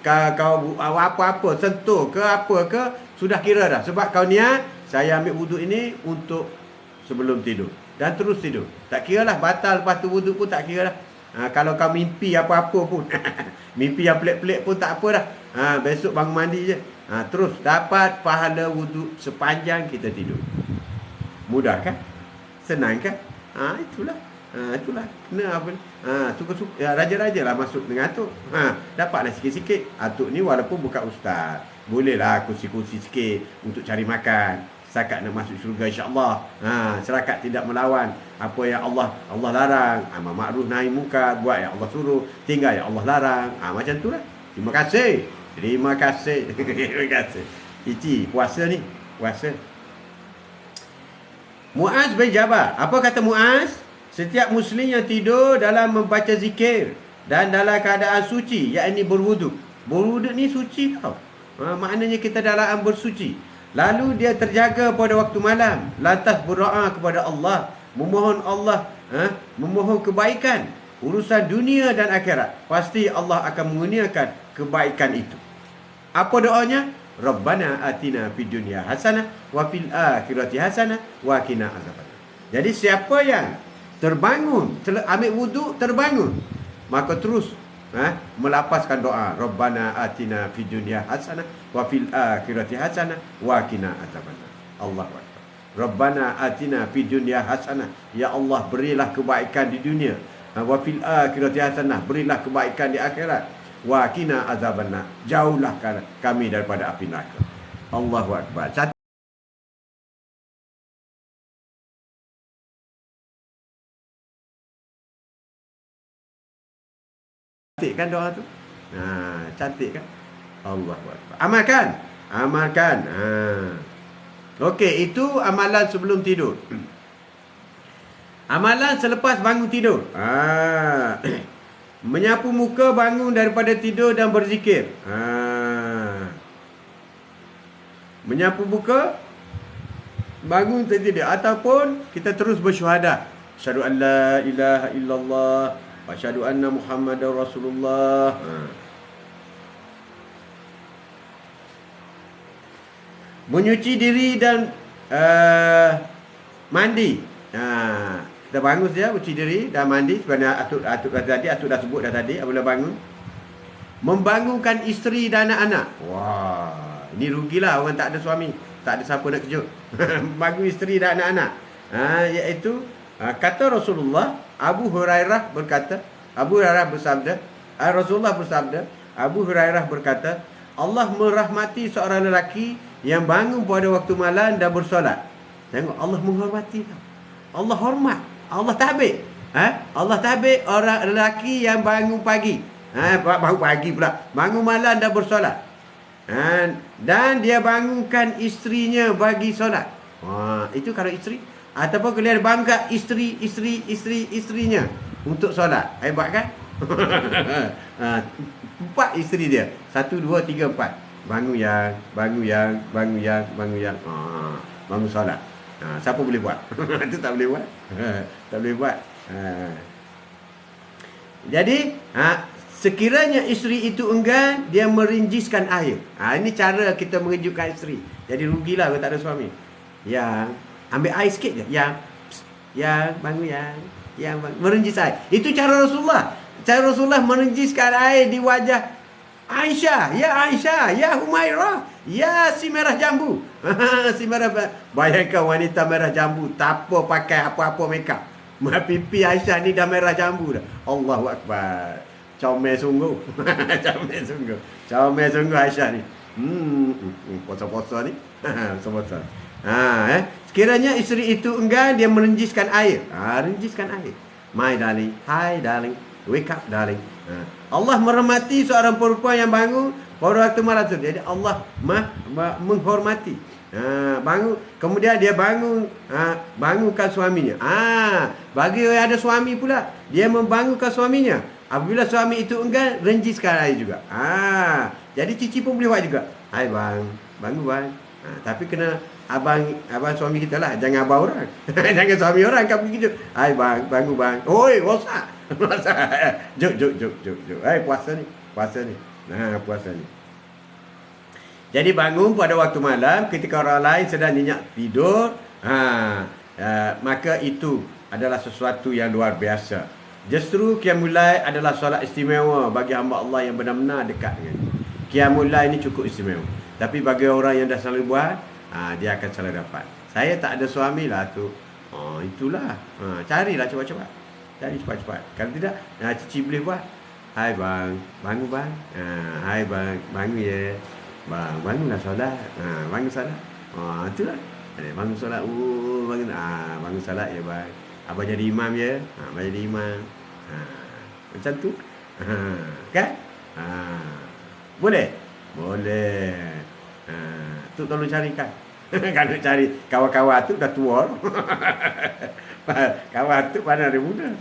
kau apa-apa, sentuh ke, apa ke, sudah kira dah. Sebab kau niat, saya ambil wuduk ini untuk sebelum tidur. Dan terus tidur. Tak kira lah batal lepas tu wuduk pun tak kira lah. Kalau kau mimpi apa-apa pun, mimpi yang pelik-pelik pun tak apa dah. Besok bangun mandi je. Terus dapat pahala wuduk sepanjang kita tidur. Mudah kan? Senang kan? Itulah. Itulah kena apa ni. Suka-suka ya, raja-raja lah masuk dengan atuk. Dapatlah sikit-sikit. Atuk ni walaupun bukan ustaz, bolehlah kursi-kursi sikit untuk cari makan. Setakat nak masuk syurga insya-Allah. Serakat tidak melawan apa yang Allah larang. Amar makruf nahi munkar, buat yang Allah suruh, tinggal yang Allah larang. Macam itulah. Terima kasih. Terima kasih. Terima kasih. Ici puasa ni, puasa. Muaz bin Jabal. Apa kata Muaz? Setiap muslim yang tidur dalam membaca zikir dan dalam keadaan suci, yakni berwuduk. Berwuduk ni suci tau. Maknanya kita dalam bersuci. Lalu dia terjaga pada waktu malam, lantas berdoa kepada Allah, memohon Allah, memohon kebaikan, urusan dunia dan akhirat. Pasti Allah akan mengurniakan kebaikan itu. Apa doanya? Rabbana atina fid dunya hasanah wa fil akhirati hasanah wa qina azabannar. Jadi siapa yang terbangun, ambil wuduk, terbangun, maka terus melapaskan doa Rabbana atina fid dunya hasanah wa fil akhirati hasanah wa qina azabannar. Allahu akbar. Rabbana atina fid dunya hasanah, ya Allah berilah kebaikan di dunia, wa fil akhirati hasanah, berilah kebaikan di akhirat, wa qina azabannar, jauhlah kami daripada api neraka. Allahu akbar. Cantik kan doa tu? Cantik kan? Allahu akbar. Amalkan. Amalkan. Okey, itu amalan sebelum tidur. Amalan selepas bangun tidur. Menyapu muka bangun daripada tidur dan berzikir. Menyapu muka bangun tertidur, ataupun kita terus bersyuhadah. Asyhadu an la ilaha illallah wa asyhadu anna Muhammadar Rasulullah. Menyuci diri dan mandi. Kita bangun saja, cuci diri dan mandi. Sebenarnya Atuk dah sebut dah tadi apabila bangun. Membangunkan isteri dan anak-anak. Wah, ini rugilah orang tak ada suami, tak ada siapa nak kejut. Bangun isteri dan anak-anak. Iaitu kata Rasulullah, Abu Hurairah bersabda, Abu Hurairah berkata, Allah merahmati seorang lelaki yang bangun pada waktu malam dan bersolat. Tengok, Allah menghormati. Allah hormat, Allah tabik. Allah tabik orang lelaki yang bangun pagi. Bangun pagi pula, bangun malam dan bersolat. Dan dia bangunkan isterinya bagi solat. Itu kalau isteri. Ataupun kalian bangunkan isterinya untuk solat. Hebat kan? 4 isteri dia. 1, 2, 3, 4. Bangun yang. Bangun solat. Siapa boleh buat? Itu tak boleh buat. Tak boleh buat. Jadi, sekiranya isteri itu enggan, dia merinjiskan air. Ini cara kita mengejutkan isteri. Jadi rugilah kalau tak ada suami. Yang ambil air sikit je. Yang bangun yang bangun. Merenjis air. Itu cara Rasulullah. Cara Rasulullah merenjiskan air di wajah Aisyah. Ya Humairah. Ya si merah jambu. Si merah. Bayangkan wanita merah jambu, tak apa pakai apa-apa makeup. Pipi Aisyah ni dah merah jambu dah. Allahu akbar. Comel sungguh. Comel sungguh Aisyah ni. Puasa-puasa ni. Puasa-puasa. Sekiranya isteri itu enggan, dia merenjiskan air. Renjiskan air. My darling, hi darling, wake up darling. Allah merahmati seorang perempuan yang bangun pada waktu malam tu. Jadi Allah menghormati. Bangun, kemudian dia bangunkan suaminya. Bagi yang ada suami pula, dia membangunkan suaminya. Apabila suami itu enggan, renjiskan air juga. Jadi cici pun boleh buat juga. Hai bang, bangun bang. Tapi kena abang suami kita lah, jangan abang orang. Jangan suami orang kan begitu. Hai bang, bangun bang. Oi, rosak. Jom. Hai puasa ni. Puasa ni. Jadi bangun pada waktu malam ketika orang lain sedang nyenyak tidur, maka itu adalah sesuatu yang luar biasa. Justru Qiyamul Lail adalah solat istimewa bagi hamba Allah yang benar-benar dekat dengan Qiyamul Lail ini cukup istimewa. Tapi bagi orang yang dah selalu buat, dia akan selalu dapat. Saya tak ada suami lah tu. Itulah. Carilah, cuba-cuba. Cari cepat-cepat. Kalau tidak, cici boleh buat. Hai bang, bangun bang. Hai bang, bangun ya. Bang, bangunlah solat. Bangun solat. Itulah. Bangun solat. Bangun. Bangun solat ya bang. Abang jadi imam ya. Abang jadi imam. Macam tu. Kan? Boleh? Boleh. Tu tolong carikan. Kalau cari kawan-kawan tu dah tua. Kawan tu mana dia muda.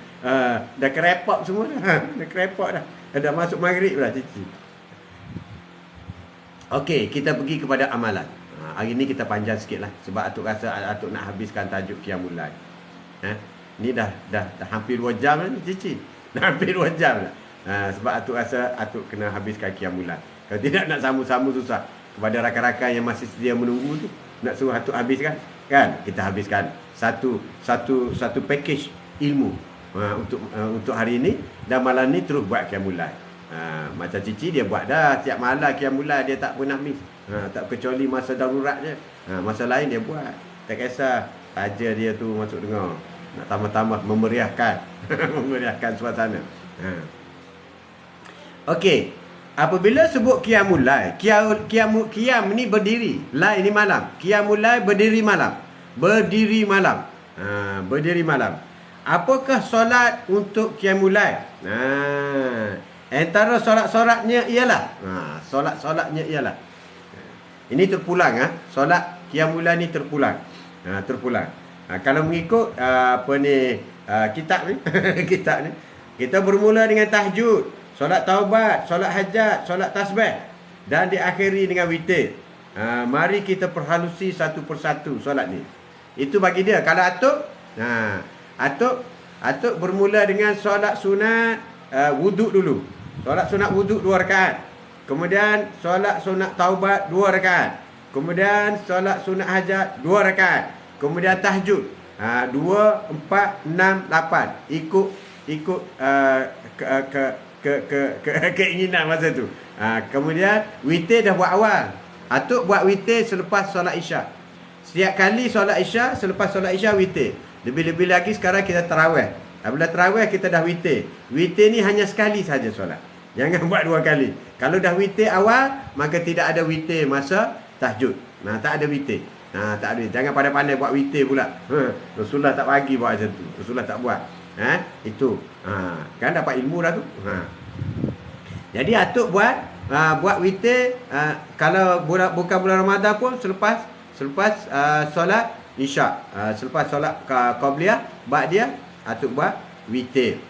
Dah kerepok semua dah. Dah kerepok dah. Dah masuk maghrib dah cici. Okey, kita pergi kepada amalan. Hari ni kita panjang sikit lah. Sebab Atuk rasa Atuk nak habiskan tajuk Qiyamul Lail. Ni dah hampir 2 jam lah ni cici. Dah hampir 2 jam lah. Sebab Atuk rasa Atuk kena habiskan Qiyamul Lail. Kalau tidak nak sama-sama susah. Kepada rakan-rakan yang masih sedia menunggu tu, nak suruh Atuk habiskan, kan? Kita habiskan satu package ilmu untuk hari ini, dan malam ni terus buat Qiyamul Lail. Macam cici dia buat dah tiap malam Qiyamul Lail, dia tak pernah miss. Tak kecuali masa darurat je. Masa lain dia buat. Tak kisah taja dia tu masuk dengar. Nak tambah-tambah memeriahkan memeriahkan suasana. Okey. Apabila sebut Qiyamul Lail, Qiyam ni berdiri, Lail ni malam. Qiyamul Lail berdiri malam. Berdiri malam. Berdiri malam. Apakah solat untuk Qiyamul Lail? Antara solat-solatnya ialah solat-solatnya ialah ini terpulang solat Qiyamul Lail ni terpulang. Terpulang. Kalau mengikut kitab ni kitab ni, kita bermula dengan tahajud, solat taubat, solat hajat, solat tasbih, dan diakhiri dengan witir. Mari kita perhalusi satu persatu solat ni. Itu bagi dia. Kalau Atuk bermula dengan solat sunat wuduk dulu. Solat sunat wuduk 2 rakaat. Kemudian solat sunat taubat 2 rakaat. Kemudian solat sunat hajat 2 rakaat. Kemudian tahajud 2, 4, 6, 8. Ikut keinginan masa tu. Kemudian witir dah buat awal. Atuk buat witir selepas solat Isyak. Setiap kali solat Isyak, selepas solat Isyak witir. Lebih-lebih lagi sekarang kita tarawih. Bila tarawih kita dah witir. Witir ni hanya sekali saja solat. Jangan buat 2 kali. Kalau dah witir awal, maka tidak ada witir masa tahajud. Tak ada witir. Tak ada. Jangan pandai-pandai buat witir pula. Rasulullah tak bagi buat macam tu. Rasulullah tak buat. Itu. Kan dapat ilmu dah tu. Jadi Atuk buat witir kalau bukan bulan Ramadan pun selepas solat Isyak, selepas solat qabliyah, ba'diyah, Atuk buat witir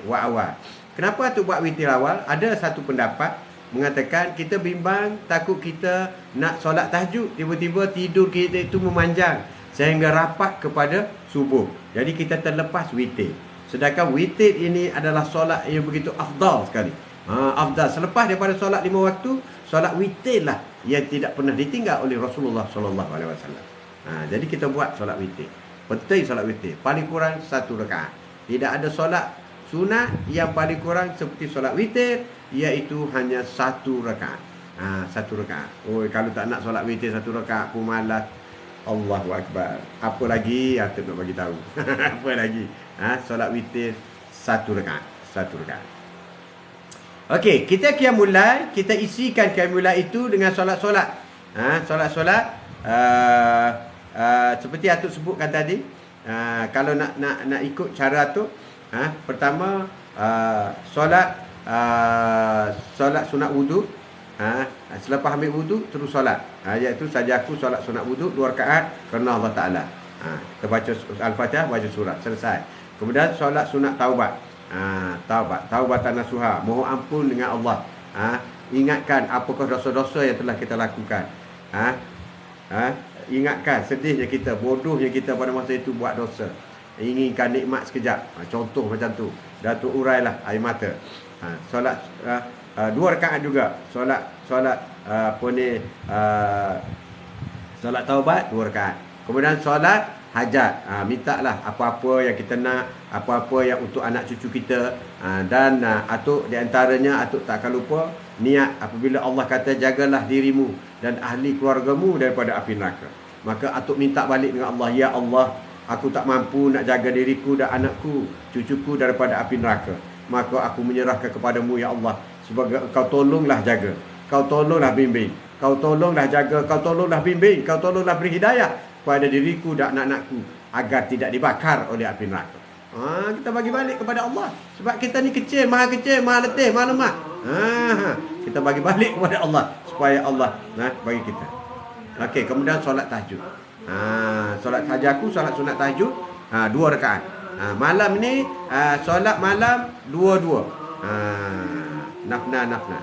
buat awal. Kenapa Atuk buat witir awal? Ada satu pendapat mengatakan kita bimbang, takut kita nak solat tahajud, tiba-tiba tidur kita itu memanjang sehingga rapat kepada subuh. Jadi kita terlepas witir. Sedangkan witir ini adalah solat yang begitu afdal sekali. Afdal. Selepas daripada solat 5 waktu, solat witir lah yang tidak pernah ditinggal oleh Rasulullah SAW. Jadi kita buat solat witir. Penting solat witir. Paling kurang 1 rakaat. Tidak ada solat sunat yang paling kurang seperti solat witir, iaitu hanya 1 rakaat. 1 rakaat. Kalau tak nak solat witir 1 rakaat pun malas. Allahu Akbar. Apa lagi Atuk nak bagi tahu? Apa lagi? Solat witir 1 rakaat. 1 rakaat. Okey, kita Qiyamul Lail, kita isikan Qiyamul Lail itu dengan solat-solat. Solat-solat seperti Atuk sebutkan tadi. Kalau nak ikut cara Atuk, pertama solat sunat wuduk. Selepas ambil wuduk terus solat. Iaitu saja aku solat sunat wuduk 2 rakaat kerana Allah Taala. Kita baca Al-Fatihah, baca surat, selesai. Kemudian solat sunat taubat. Taubatan nasuha, mohon ampun dengan Allah. Ingatkan apakah dosa-dosa yang telah kita lakukan. Ingatkan sedihnya kita, bodohnya kita pada masa itu buat dosa. Inginkan nikmat sekejap. Contoh macam tu. Datuk urailah air mata. Solat 2 rakaat juga. Solat solat taubat 2 rakaat. Kemudian solat hajat, mintalah apa-apa yang kita nak, apa-apa yang untuk anak cucu kita. Dan Atuk di antaranya, Atuk tak akan lupa niat apabila Allah kata jagalah dirimu dan ahli keluargamu daripada api neraka. Maka Atuk minta balik dengan Allah, ya Allah, Aku tak mampu nak jaga diriku dan anakku, cucuku daripada api neraka. Maka aku menyerahkan kepadamu ya Allah. Sebagai Kau tolonglah jaga, Kau tolonglah bimbing, Kau tolonglah jaga, Kau tolonglah bimbing, Kau tolonglah beri hidayah pada diriku dan anak-anakku agar tidak dibakar oleh api neraka. Kita bagi balik kepada Allah. Sebab kita ni kecil, maha letih, maha lemah. Kita bagi balik kepada Allah supaya Allah bagi kita. Okey, kemudian solat tahajud. Solat tahajud aku, solat sunat tahajud 2 rakaat. Malam ni solat malam 2-2. Nafna.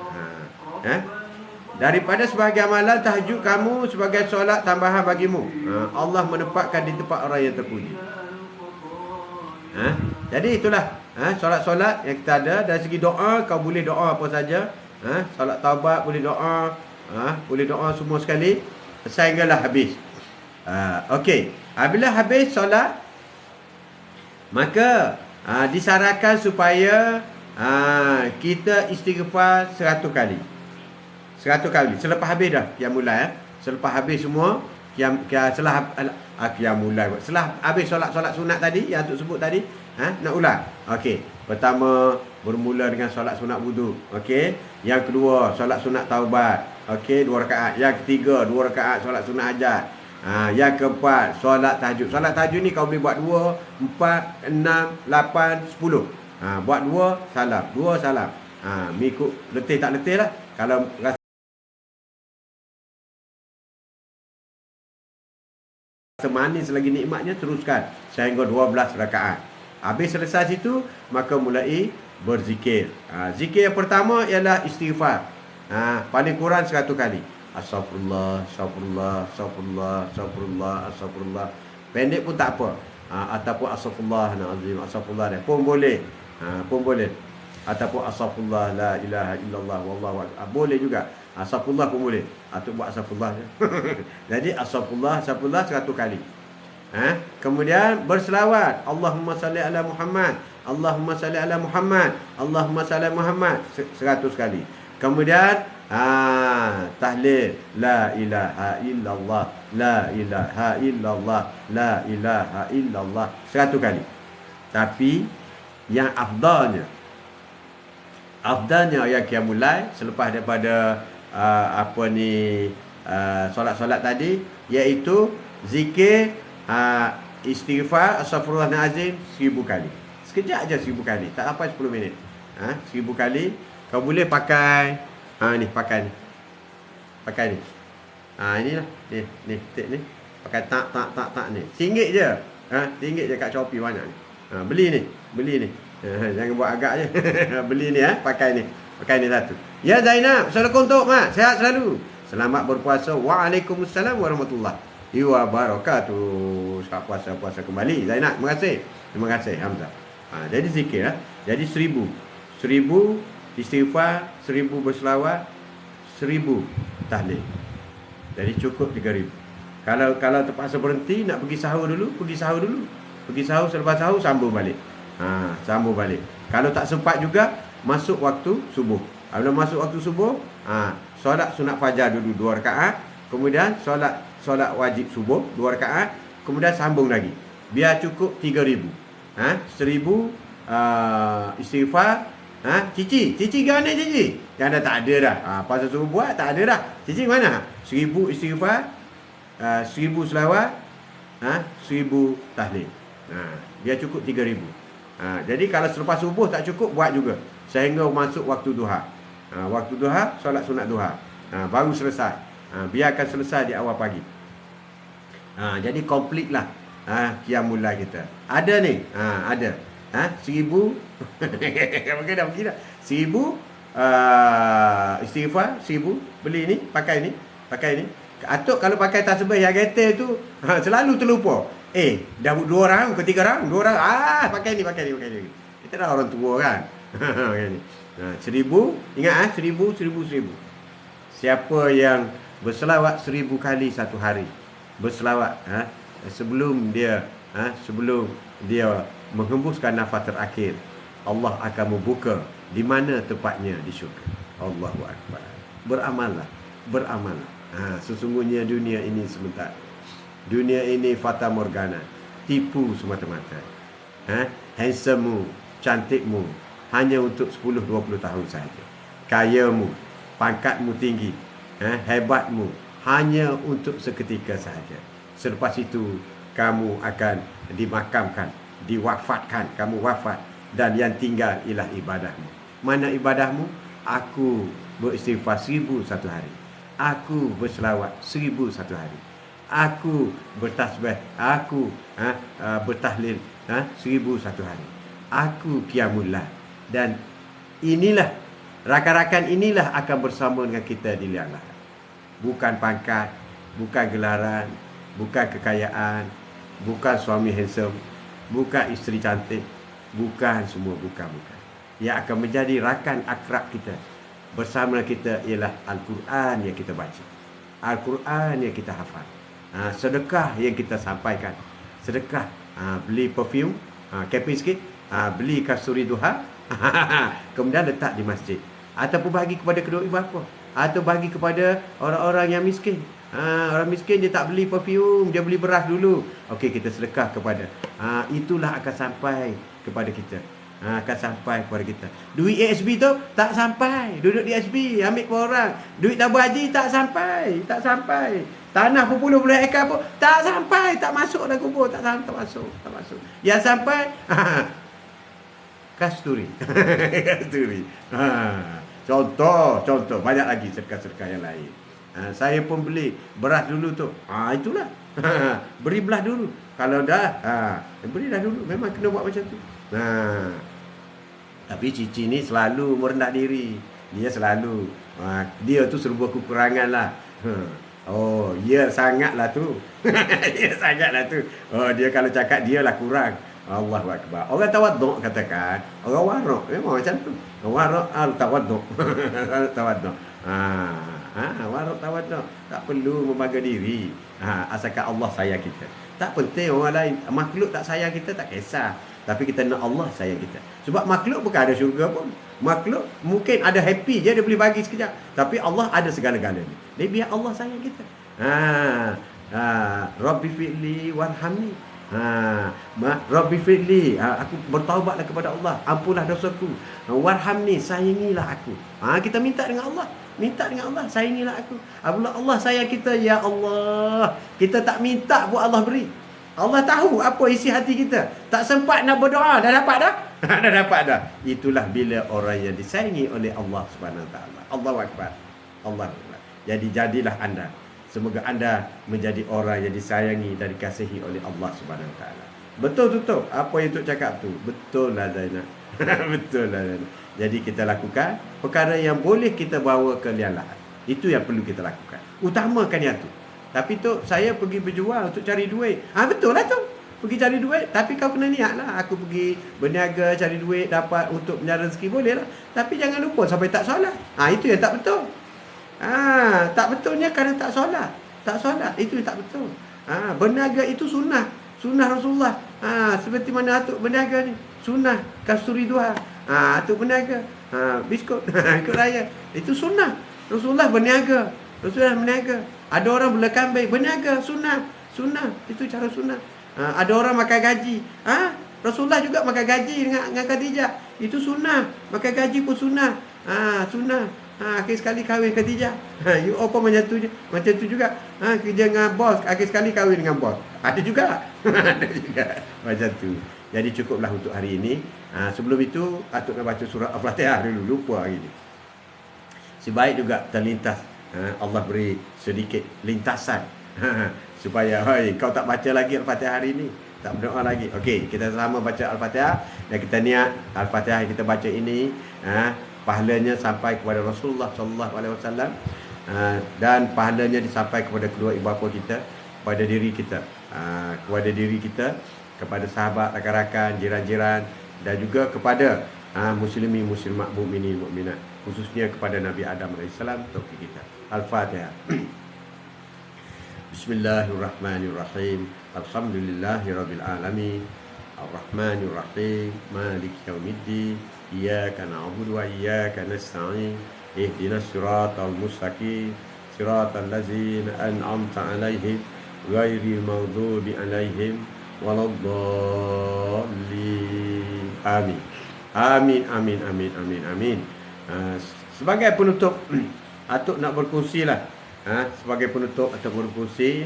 Daripada sebahagian amalan tahajud kamu sebagai solat tambahan bagimu. Allah menempatkan di tempat orang yang terpuji. Jadi itulah solat-solat yang kita ada. Dari segi doa, kau boleh doa apa saja. Solat taubat boleh doa, boleh doa semua sekali sehinggalah habis. Okey, apabila habis solat, maka disarankan supaya kita istighfar 100 kali. 100 kali selepas habis dah qiyamul lail. Selepas habis semua setelah habis solat sunat tadi yang Atuk sebut tadi, nak ulang. Okey, pertama bermula dengan solat sunat wudu. Okey, yang kedua solat sunat taubat. Okey, 2 rakaat. Yang ketiga 2 rakaat solat sunat hajat. Yang keempat solat tahajud. Solat tahajud ni kau boleh buat 2, 4, 6, 8, 10. Buat 2 salam, 2 salam. Mengikut letih tak letih lah. Kalau rasa manis lagi nikmatnya, teruskan sehingga 12 rakaat. Habis selesai situ, maka mulai berzikir. Zikir yang pertama ialah istighfar. Paling kurang 100 kali. Astagfirullah, astagfirullah, astagfirullah, astagfirullah, astagfirullah. Pendek pun tak apa. Ataupun astagfirullahalazim, astagfirullah pun boleh. Ataupun astagfirullah la ilaha illallah wallahu akbar. Boleh juga. Astagfirullah pun boleh. Atau buat astagfirullah. Jadi astagfirullah 100 kali. Kemudian berselawat. Allahumma salli ala Muhammad. Allahumma salli ala Muhammad. Allahumma salli ala Muhammad 100 kali. Kemudian tahlil la ilaha illallah, la ilaha illallah, la ilaha illallah 100 kali. Tapi yang afdalnya yang qiyamul lail selepas daripada solat-solat tadi, iaitu zikir istighfar astagfirullahalazim 1000 kali. Sekejap aja 1000 kali, tak sampai 10 minit. 1000 kali. Kau boleh pakai ni, pakai ni. Inilah ni tip ni. Pakai tak ni. RM1 je. RM1 je kat Shopee banyak ni. Beli ni. Jangan buat agak je. Beli ni, pakai ni satu. Ya Zainab, assalamualaikum tok mak. Sihat selalu. Selamat berpuasa. Waalaikumsalam warahmatullahi wabarakatuh. Selamat puasa kembali Zainab. Terima kasih Hamzah. Jadi zikir Jadi 1000 istighfar, 1000 berselawat, 1000 tahlil. Jadi cukup 3000. Kalau terpaksa berhenti nak pergi sahur dulu. Pergi sahur, selepas sahur sambung balik. Kalau tak sempat juga, masuk waktu subuh. Bila masuk waktu subuh, solat sunat fajar dulu 2 rakaat, kemudian solat wajib subuh 2 rakaat, kemudian sambung lagi. Biar cukup 3000. 1000 istighfar. Cici gana cici? Yang dah tak ada dah. Pasal suruh buat tak ada dah. Cici mana? 1000 istighfar, 1000 selawat, 1000 tahlil. Biar cukup 3000. Jadi kalau selepas subuh tak cukup, buat juga sehingga masuk waktu duha. Waktu duha, solat sunat duha. Baru selesai. Biarkan selesai di awal pagi. Jadi komplit lah qiyamul lail kita. Ada ni, ada 1000 mungkin dah pergi dah. 1000 istighfar, 1000 beli ni, pakai ni. Atuk kalau pakai tasbih yang getel tu selalu terlupa. Dah 2 orang ke 3 orang, 2 orang. Pakai ni. Kita dah orang tua kan. Pakai ni. 1000, ingat 1000. Siapa yang berselawat 1000 kali satu hari, berselawat sebelum dia menghembuskan nafas terakhir, Allah akan membuka di mana tempatnya di syurga. Allahu akbar. Beramallah. Sesungguhnya dunia ini sementara. Dunia ini fata morgana. tipu semata-mata. Handsomemu, cantikmu hanya untuk 10-20 tahun saja. Kayamu, pangkatmu tinggi, hebatmu hanya untuk seketika saja. Selepas itu kamu akan dimakamkan, diwafatkan, kamu wafat, dan yang tinggal ialah ibadahmu. Mana ibadahmu? Aku beristighfar 1001 hari. Aku berselawat 1001 hari. Aku bertasbih, aku bertahlil 1001 hari. Aku qiyamul lail. Dan inilah, rakan-rakan inilah akan bersama dengan kita di liang lahat. Bukan pangkat, bukan gelaran, bukan kekayaan, bukan suami handsome, bukan isteri cantik, bukan semua, bukan. Yang akan menjadi rakan akrab kita bersama kita ialah Al-Quran yang kita baca, Al-Quran yang kita hafal, sedekah yang kita sampaikan. Sedekah, beli perfume, keping sikit, beli kasturi duha, kemudian letak di masjid, ataupun bagi kepada kedua ibu bapa, atau bagi kepada orang-orang yang miskin. Orang miskin dia tak beli perfume, dia beli beras dulu. Okey, kita sedekah kepada. Itulah akan sampai kepada kita. Akan sampai kepada kita. Duit ASB tu tak sampai. Duduk di ASB, ambil ke orang. Duit tabung haji tak sampai. Tak sampai. Tanah berpuluh-puluh ekar pun tak sampai. Tak masuk dalam kubur. Tak masuk. Yang sampai kasturi. Kasturi. Contoh. Banyak lagi sedekah-sedekah yang lain. Saya pun beli beras dulu tu. Itulah. Beri belah dulu. Kalau dah, beri dah dulu. Memang kena buat macam tu. Tapi Cici ni selalu merendah diri. Dia selalu, dia tu serba kekurangan lah. Ya sangatlah tu. Ya sangatlah tu. Dia kalau cakap dia lah kurang. Allahu Akbar. Orang tawaduk katakan, orang warak memang macam tu. Warak al-tawaduk. Tawaduk. Warak tawaduk. Tak perlu membangga diri. Asalkan Allah sayang kita. Tak penting orang lain, makhluk tak sayang kita tak kisah. Tapi kita nak Allah sayang kita. Sebab makhluk bukan ada syurga pun. Makhluk mungkin ada happy je, dia boleh bagi sekejap. Tapi Allah ada segala-galanya. Dia biar Allah sayang kita. Rabbi fi'li warhamni. Rabbi fi'li, aku bertaubatlah kepada Allah, ampunlah dosaku. Warhamni, sayangilah aku. Kita minta dengan Allah. Minta dengan Allah, sayangilah aku. Apabila Allah sayang kita, ya Allah, kita tak minta buat Allah beri. Allah tahu apa isi hati kita. Tak sempat nak berdoa, dah dapat dah. Dah dapat dah. Itulah bila orang yang disayangi oleh Allah Subhanahu Wa Taala. Allahu Akbar. Allah Akbar. Jadi jadilah anda. Semoga anda menjadi orang yang disayangi dan dikasihi oleh Allah Subhanahu Wa Taala. Betul tutup apa yang Tok cakap tu. Betul lah Zainab. Betul lah Zainab. Jadi kita lakukan perkara yang boleh kita bawa ke liang lahat. Itu yang perlu kita lakukan. Utamakan yang tu. Tapi tu saya pergi berjual untuk cari duit. Betul lah tu. Pergi cari duit. Tapi kau kena niat lah. Aku pergi berniaga cari duit dapat untuk menyara rezeki boleh lah. Tapi jangan lupa sampai tak solat. Itu yang tak betul. Tak betulnya kerana tak solat. Tak solat. Itu yang tak betul. Berniaga itu sunnah. Sunnah Rasulullah. Seperti mana Atuk berniaga ni. Sunnah. Kasturi duha. Atuk berniaga. Biskut. Ikut raya. Itu sunnah. Rasulullah berniaga. Ada orang bela kambing, berniaga, sunnah. Itu cara sunnah. Ada orang makan gaji. Rasulullah juga makan gaji dengan Khadijah. Itu sunnah. Makan gaji pun sunnah. Sunnah. Akhir sekali kahwin Khadijah. You apa macam tu juga. Kerja dengan bos, akhir sekali kahwin dengan bos. Ada juga. Ada juga. Macam tu. Jadi cukuplah untuk hari ini. Sebelum itu, Atuk nak baca surah Al-Fatihah dulu. Lupa hari ini. Sebaik juga terlintas. Allah beri sedikit lintasan supaya kau tak baca lagi Al-Fatihah hari ini, tak berdoa lagi. Okey, kita sama baca Al-Fatihah dan kita niat Al-Fatihah yang kita baca ini pahalanya sampai kepada Rasulullah sallallahu alaihi wasallam dan pahalanya disampai kepada kedua ibu bapa kita, kepada diri kita, kepada sahabat, rakan-rakan, jiran-jiran dan juga kepada muslimin, muslimat, mukminin, mukminat, khususnya kepada Nabi Adam AS taufik kita. Al-Fatihah. Bismillahirrahmanirrahim. Alhamdulillahirabbil alamin. Ar-Rahmanir-Rahim. Maliki yaumiddin. Iyyaka na'budu wa iyyaka nasta'in. Ihdinas siratal mustaqim. Siratal ladzina an'amta 'alaihim ghairil maghdubi 'alaihim waladdallin. Amin. Amin, amin, amin, amin, amin. Sebagai penutup, Atuk nak berkongsi lah. Sebagai penutup Atuk berkongsi,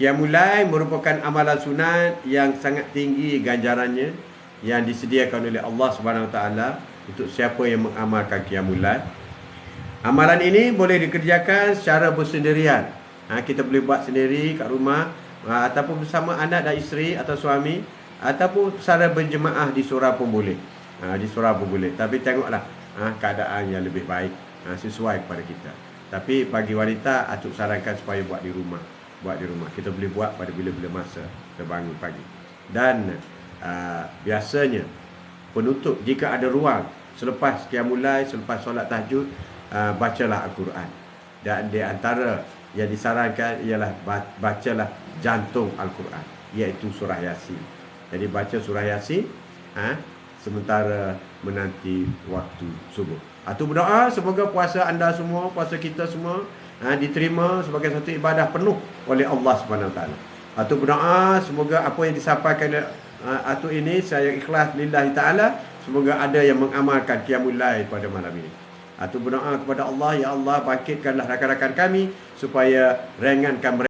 Qiyamul Lail merupakan amalan sunat yang sangat tinggi ganjarannya, yang disediakan oleh Allah Subhanahu Wa Taala untuk siapa yang mengamalkan Qiyamul Lail. Amalan ini boleh dikerjakan secara bersendirian. Kita boleh buat sendiri kat rumah, ataupun bersama anak dan isteri atau suami, ataupun secara berjemaah di surau pun boleh. Di surau pun boleh. Tapi tengoklah keadaan yang lebih baik, sesuai kepada kita. Tapi bagi wanita, Atuk sarankan supaya buat di rumah. Kita boleh buat pada bila-bila masa terbangun pagi. Dan biasanya penutup, jika ada ruang selepas Qiyamul Lail, selepas solat tahajud, bacalah Al-Quran. Dan di antara yang disarankan ialah bacalah jantung Al-Quran, iaitu surah Yasin. Jadi baca surah Yasin sementara menanti waktu subuh. Atuk berdoa semoga puasa anda semua, puasa kita semua diterima sebagai satu ibadah penuh oleh Allah Subhanahu Wa Taala. Atuk berdoa semoga apa yang disampaikan Atuk ini saya ikhlas lillahi taala, semoga ada yang mengamalkan Qiyamul Lail pada malam ini. Atuk berdoa kepada Allah, ya Allah bangkitkanlah rakan-rakan kami supaya ringankan mereka